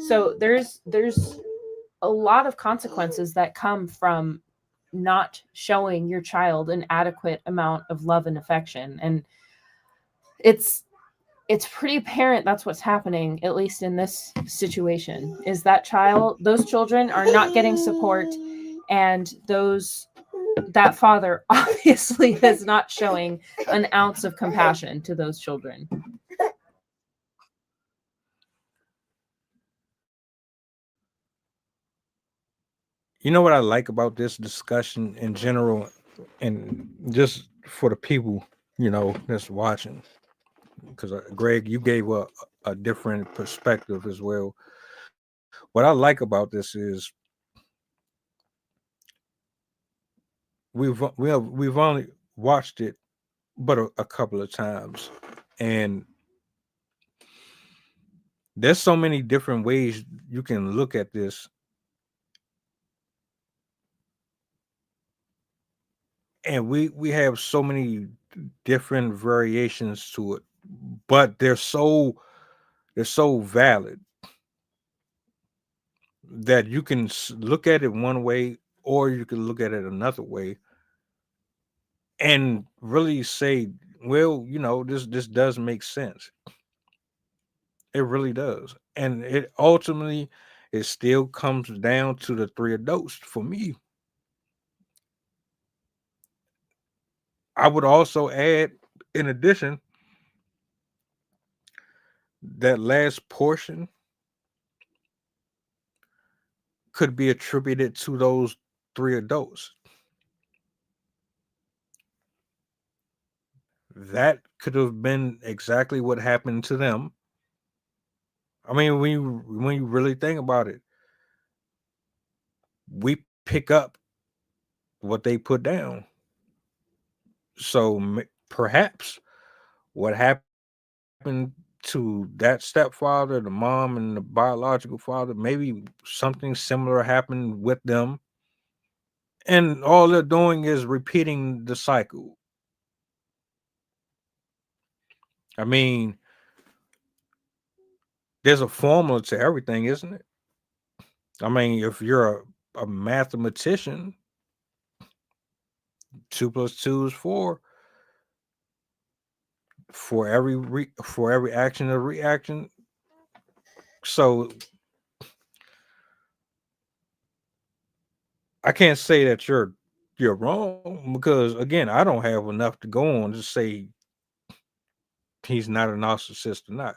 So there's a lot of consequences that come from not showing your child an adequate amount of love and affection. And it's pretty apparent that's what's happening, at least in this situation, is that those children are not getting support, and that father obviously is not showing an ounce of compassion to those children. You know what I like about this discussion in general, and just for the people, that's watching, because Greg, you gave a different perspective as well. What I like about this is we've only watched it but a couple of times, and there's so many different ways you can look at this, and we have so many different variations to it, but they're so valid that you can look at it one way or you can look at it another way and really say, well, this does make sense. It really does. And it ultimately, it still comes down to the three adults for me. I would also add, in addition, that last portion could be attributed to those three adults. That could have been exactly what happened to them. I mean, when you really think about it, we pick up what they put down. So perhaps what happened to that stepfather, the mom, and the biological father, maybe something similar happened with them. And all they're doing is repeating the cycle. I mean, there's a formula to everything, isn't it? I mean, if you're a mathematician, 2 + 2 is 4. For every action, a reaction. So I can't say that you're wrong, because again, I don't have enough to go on to say he's not a narcissist or not.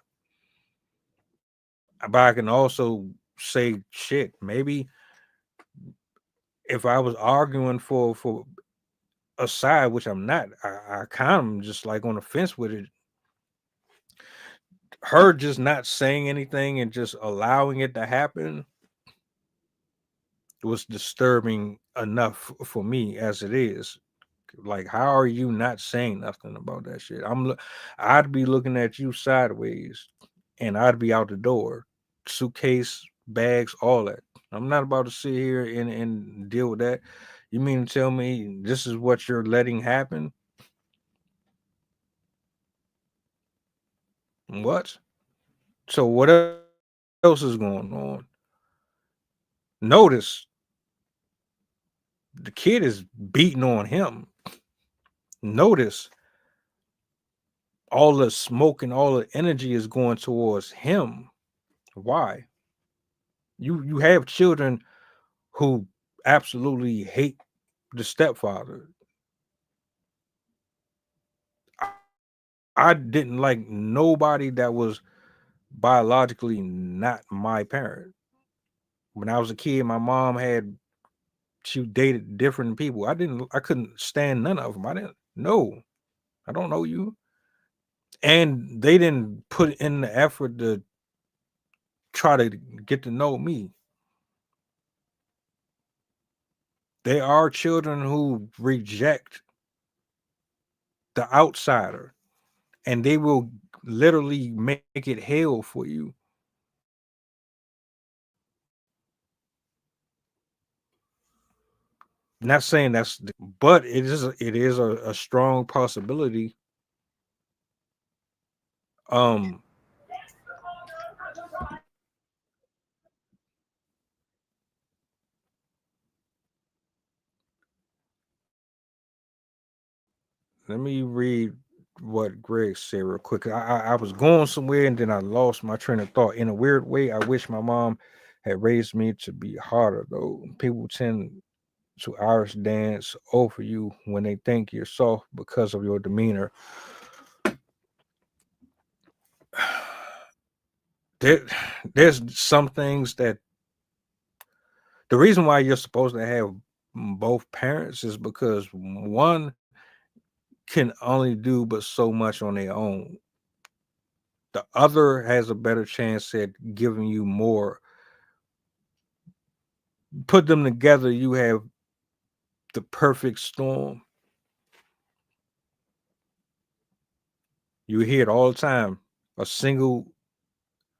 But I can also say, shit, maybe if I was arguing for a side, which I'm not, I kind of just like on the fence with it. Her just not saying anything and just allowing it to happen was disturbing enough for me as it is. Like, how are you not saying nothing about that shit? I'd be looking at you sideways, and I'd be out the door, suitcase, bags, all that. I'm not about to sit here and deal with that. You mean to tell me this is what you're letting happen? What? So what else is going on? Notice the kid is beating on him. Notice all the smoke and all the energy is going towards him. Why? You have children who absolutely hate the stepfather. I didn't like nobody that was biologically not my parent. When I was a kid, my mom she dated different people. I couldn't stand none of them. I don't know you. And they didn't put in the effort to try to get to know me. There are children who reject the outsider, and they will literally make it hell for you. Not saying but it is a strong possibility. Let me read what Greg said real quick. I was going somewhere and then I lost my train of thought. In a weird way, I wish my mom had raised me to be harder, though. People tend to Irish dance over you when they think you're soft because of your demeanor. There's some things that the reason why you're supposed to have both parents is because one can only do but so much on their own. The other has a better chance at giving you more. Put them together, you have the perfect storm. You hear it all the time. A single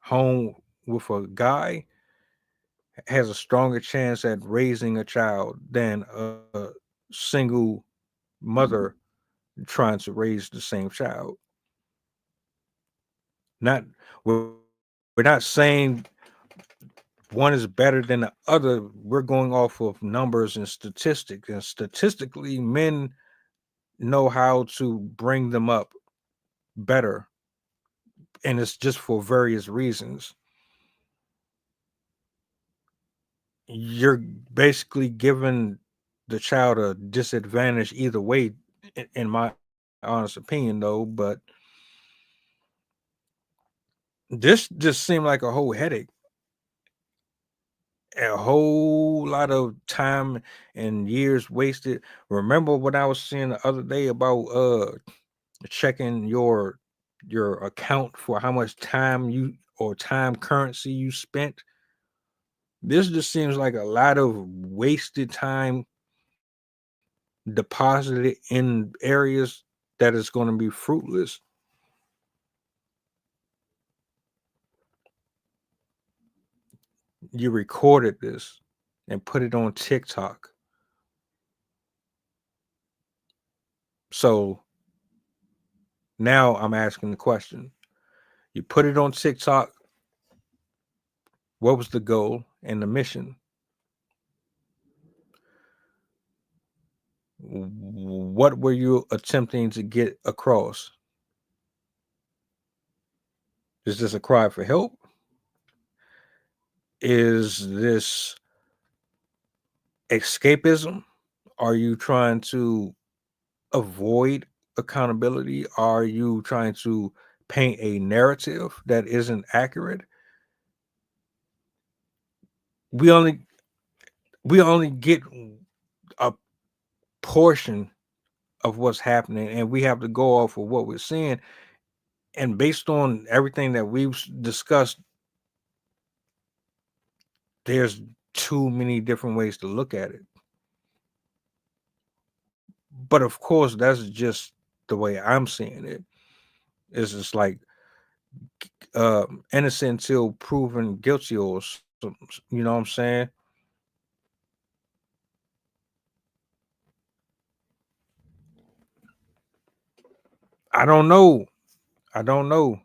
home with a guy has a stronger chance at raising a child than a single mother trying to raise the same child. Not we're not saying one is better than the other. We're going off of numbers and statistics. And statistically, men know how to bring them up better. And it's just for various reasons. You're basically giving the child a disadvantage either way, in my honest opinion, though. But this just seemed like a whole headache, a whole lot of time and years wasted. Remember what I was saying the other day about checking your account for how much time you or time currency you spent? This just seems like a lot of wasted time deposited in areas that is going to be fruitless. You recorded this and put it on TikTok. So now I'm asking the question. You put it on TikTok. What was the goal and the mission? What were you attempting to get across? Is this a cry for help? Is this escapism? Are you trying to avoid accountability? Are you trying to paint a narrative that isn't accurate? We only get a portion of what's happening, and we have to go off of what we're seeing. And based on everything that we've discussed, there's too many different ways to look at it. But of course, that's just the way I'm seeing it. It's just like innocent until proven guilty, or you know what I'm saying? I don't know. I don't know.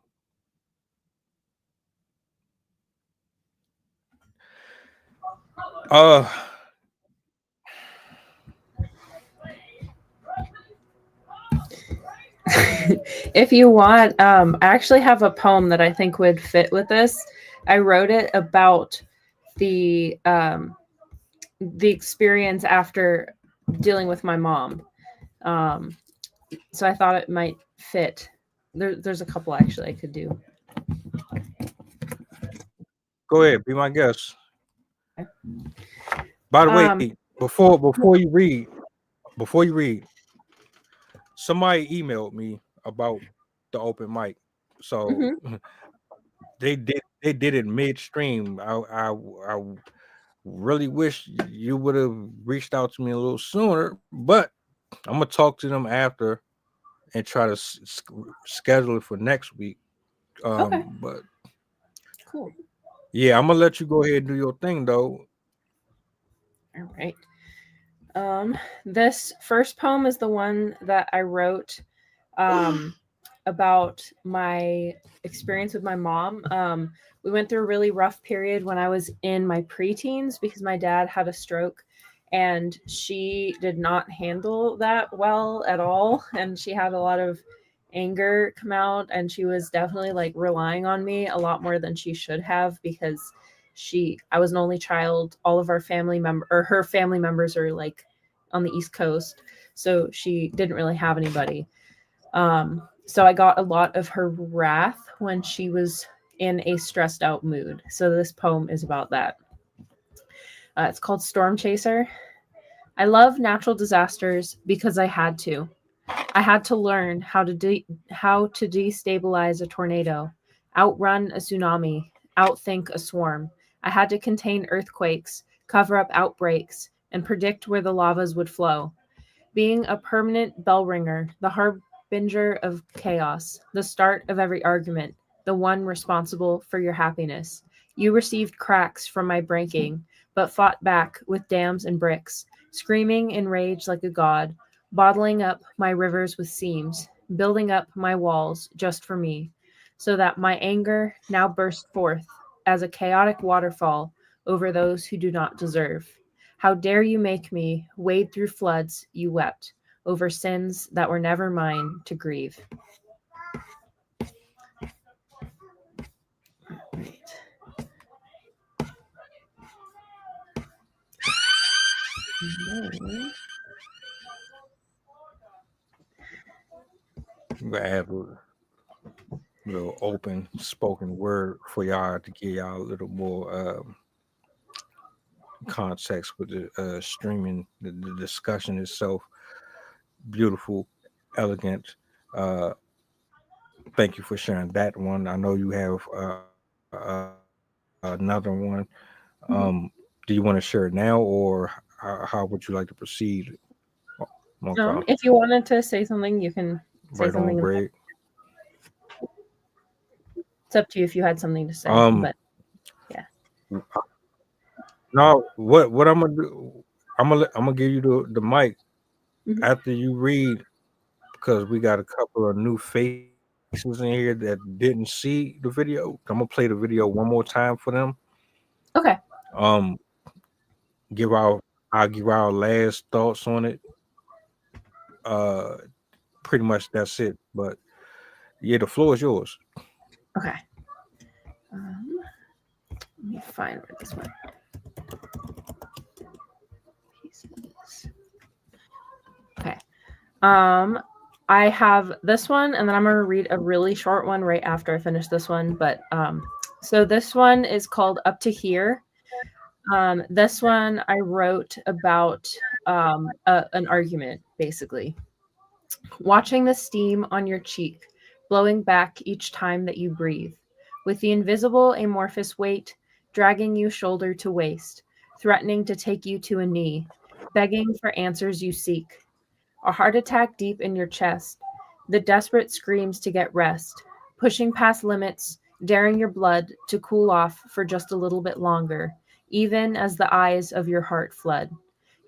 If you want, I actually have a poem that I think would fit with this. I wrote it about the experience after dealing with my mom. So I thought it might fit. There's a couple actually I could do. Go ahead, be my guest. Okay. By the way, before you read, somebody emailed me about the open mic. So Mm-hmm. they did it midstream. I really wish you would have reached out to me a little sooner, but I'm gonna talk to them after and try to schedule it for next week. Okay. But Cool. yeah, I'm gonna let you go ahead and do your thing though. All right. This first poem is the one that I wrote about my experience with my mom. We went through a really rough period when I was in my preteens because my dad had a stroke and she did not handle that well at all. And she had a lot of anger come out, and she was definitely like relying on me a lot more than she should have because I was an only child. All of our her family members are like on the East Coast, so she didn't really have anybody. So I got a lot of her wrath when she was in a stressed out mood. So this poem is about that. It's called Storm Chaser. I love natural disasters because I had to. I had to learn how to destabilize a tornado, outrun a tsunami, outthink a swarm. I had to contain earthquakes, cover up outbreaks, and predict where the lavas would flow. Being a permanent bell ringer, the harbinger of chaos, the start of every argument, the one responsible for your happiness. You received cracks from my breaking, but fought back with dams and bricks, screaming in rage like a god, bottling up my rivers with seams, building up my walls just for me, so that my anger now burst forth as a chaotic waterfall over those who do not deserve. How dare you make me wade through floods you wept over sins that were never mine to grieve. Right. I'm gonna have a little open spoken word for y'all to give y'all a little more context with the streaming, the discussion itself. Beautiful, elegant. Thank you for sharing that one. I know you have another one. Do you want to share it now, or how would you like to proceed? Okay. If you wanted to say something, you can say Right something. on, Greg. It's up to you if you had something to say. But yeah. No, what I'm gonna do? I'm gonna give you the mic after you read, because we got a couple of new faces in here that didn't see the video. I'm gonna play the video one more time for them. Okay. I'll give our last thoughts on it. Pretty much that's it. But yeah, the floor is yours. Okay. Let me find where this one. Pieces. Okay. I have this one, and then I'm gonna read a really short one right after I finish this one. But so this one is called Up to Here. This one I wrote about an argument, basically. Watching the steam on your cheek, blowing back each time that you breathe, with the invisible amorphous weight dragging you shoulder to waist, threatening to take you to a knee, begging for answers you seek. A heart attack deep in your chest, the desperate screams to get rest, pushing past limits, daring your blood to cool off for just a little bit longer, even as the eyes of your heart flood.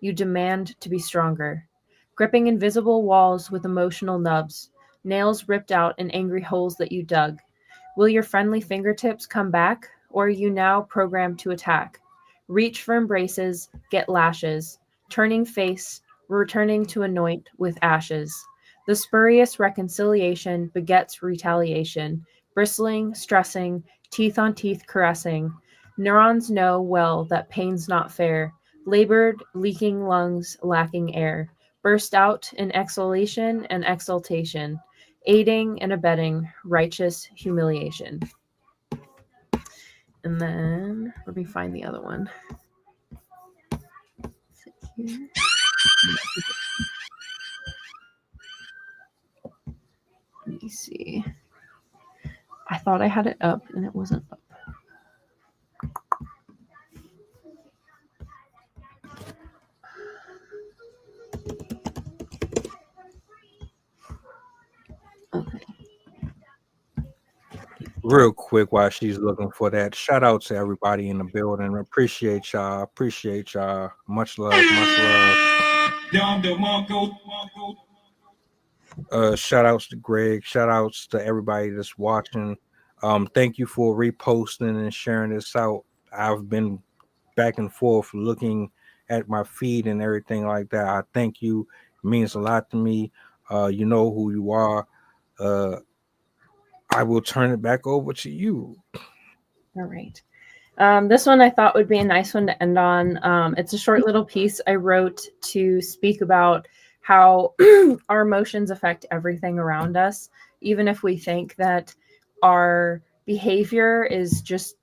You demand to be stronger, gripping invisible walls with emotional nubs, nails ripped out in angry holes that you dug. Will your friendly fingertips come back, or are you now programmed to attack? Reach for embraces, get lashes, turning face, returning to anoint with ashes. The spurious reconciliation begets retaliation, bristling, stressing, teeth on teeth caressing. Neurons know well that pain's not fair. Labored, leaking lungs, lacking air. Burst out in exhalation and exultation, aiding and abetting righteous humiliation. And then let me find the other one. Let me see. I thought I had it up and it wasn't up. Okay. Real quick, while she's looking for that, shout out to everybody in the building. Appreciate y'all. Appreciate y'all. Much love. Much love. Shout outs to Greg. Shout outs to everybody that's watching. Thank you for reposting and sharing this out. I've been back and forth looking at my feed and everything like that. I thank you. It means a lot to me. You know who you are. I will turn it back over to you. All right. This one I thought would be a nice one to end on. It's a short little piece I wrote to speak about how our emotions affect everything around us, even if we think that our behavior is just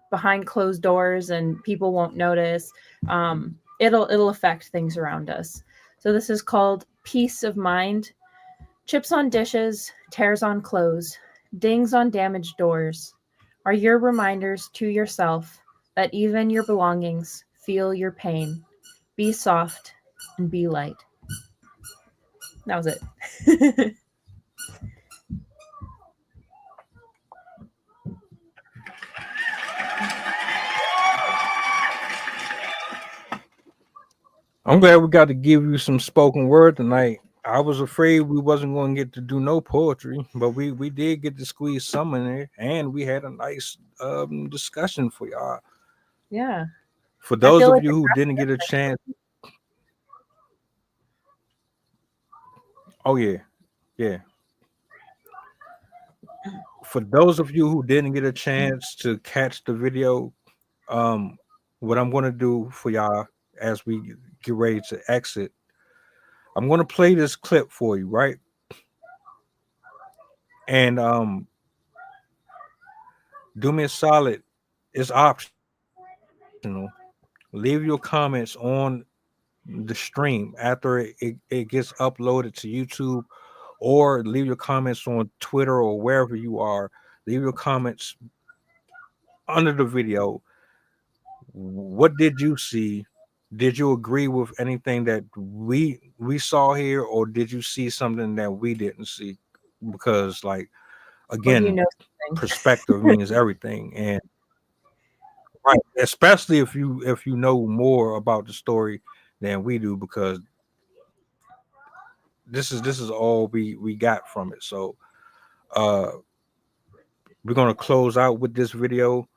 behind closed doors and people won't notice. It'll affect things around us. So this is called Peace of Mind. Chips on dishes, tears on clothes, dings on damaged doors are your reminders to yourself that even your belongings feel your pain. Be soft and be light. That was it. I'm glad we got to give you some spoken word tonight. I was afraid we wasn't going to get to do no poetry, but we did get to squeeze some in there, and we had a nice discussion for y'all. Yeah. For those of you who didn't get a chance. Oh, yeah. Yeah. For those of you who didn't get a chance to catch the video, what I'm going to do for y'all as we get ready to exit, I'm going to play this clip for you, right? And do me a solid. It's optional. Leave your comments on the stream after it gets uploaded to YouTube, or leave your comments on Twitter or wherever you are. Leave your comments under the video. What did you see? Did you agree with anything that we saw here, or did you see something that we didn't see? Because, like, again, perspective means everything, and right, especially if you know more about the story than we do, because this is all we got from it. So we're gonna close out with this video.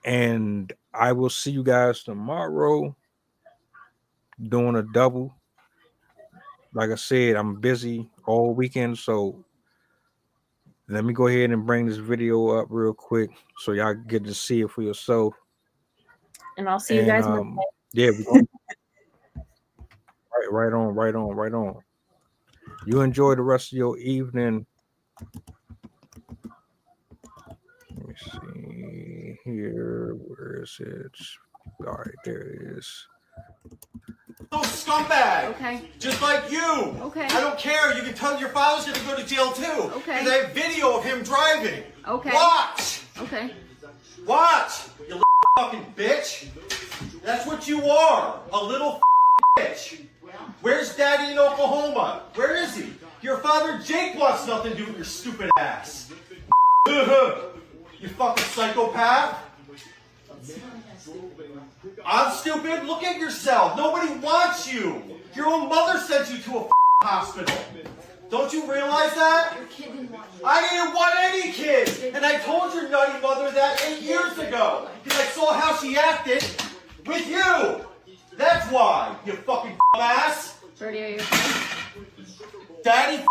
And I will see you guys tomorrow doing a double. Like I said, I'm busy all weekend, so let me go ahead and bring this video up real quick so y'all get to see it for yourself. And I'll see you guys Monday. Yeah, we're going right on. You enjoy the rest of your evening. Let me see here. Where is it? All right, there it is. No scumbag. Okay. Just like you. Okay. I don't care. You can tell your father's gonna go to jail too. Okay. Because I have video of him driving. Okay. Watch. Okay. Watch. You fucking bitch. That's what you are. A little bitch. Where's Daddy in Oklahoma? Where is he? Your father Jake wants nothing to do with your stupid ass. You fucking psychopath. I'm stupid? Look at yourself. Nobody wants you. Your own mother sent you to a hospital. Don't you realize that? I didn't want any kids. And I told your nutty mother that 8 years ago. Because I saw how she acted with you. That's why, you fucking ass. Shorty, are you okay? Daddy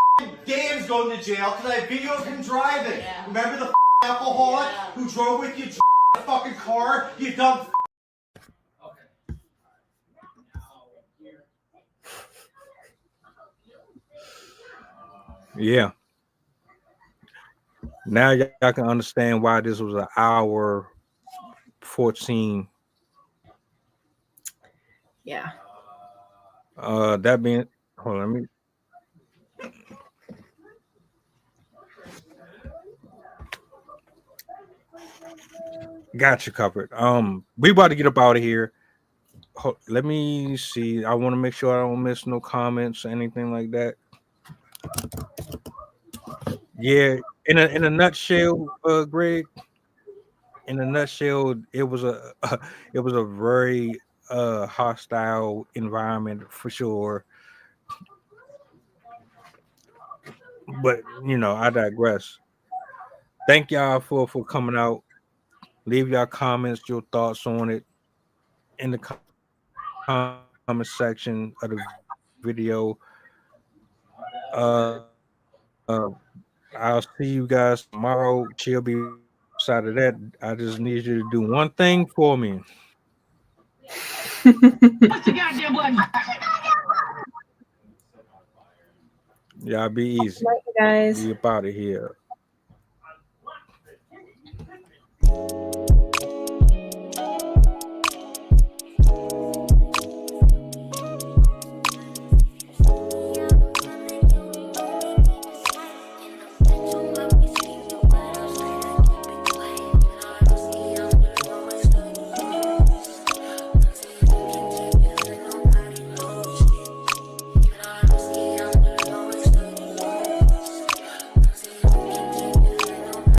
Dan's going to jail because I have video of him driving. Yeah. Remember the alcoholic who drove with you the fucking car? You dumb Yeah. Now y'all can understand why this was an hour 14. Yeah. That being, hold on, Got you covered. We about to get up out of here. Let me see. I want to make sure I don't miss no comments or anything like that. Yeah, in a nutshell, Greg. In a nutshell, it was a it was a very hostile environment for sure. But I digress. Thank y'all for coming out. Leave y'all comments, your thoughts on it in the comment section of the video. I'll see you guys tomorrow. Chill be outside of that. I just need you to do one thing for me. Y'all be easy. Bye, guys. We up out of here.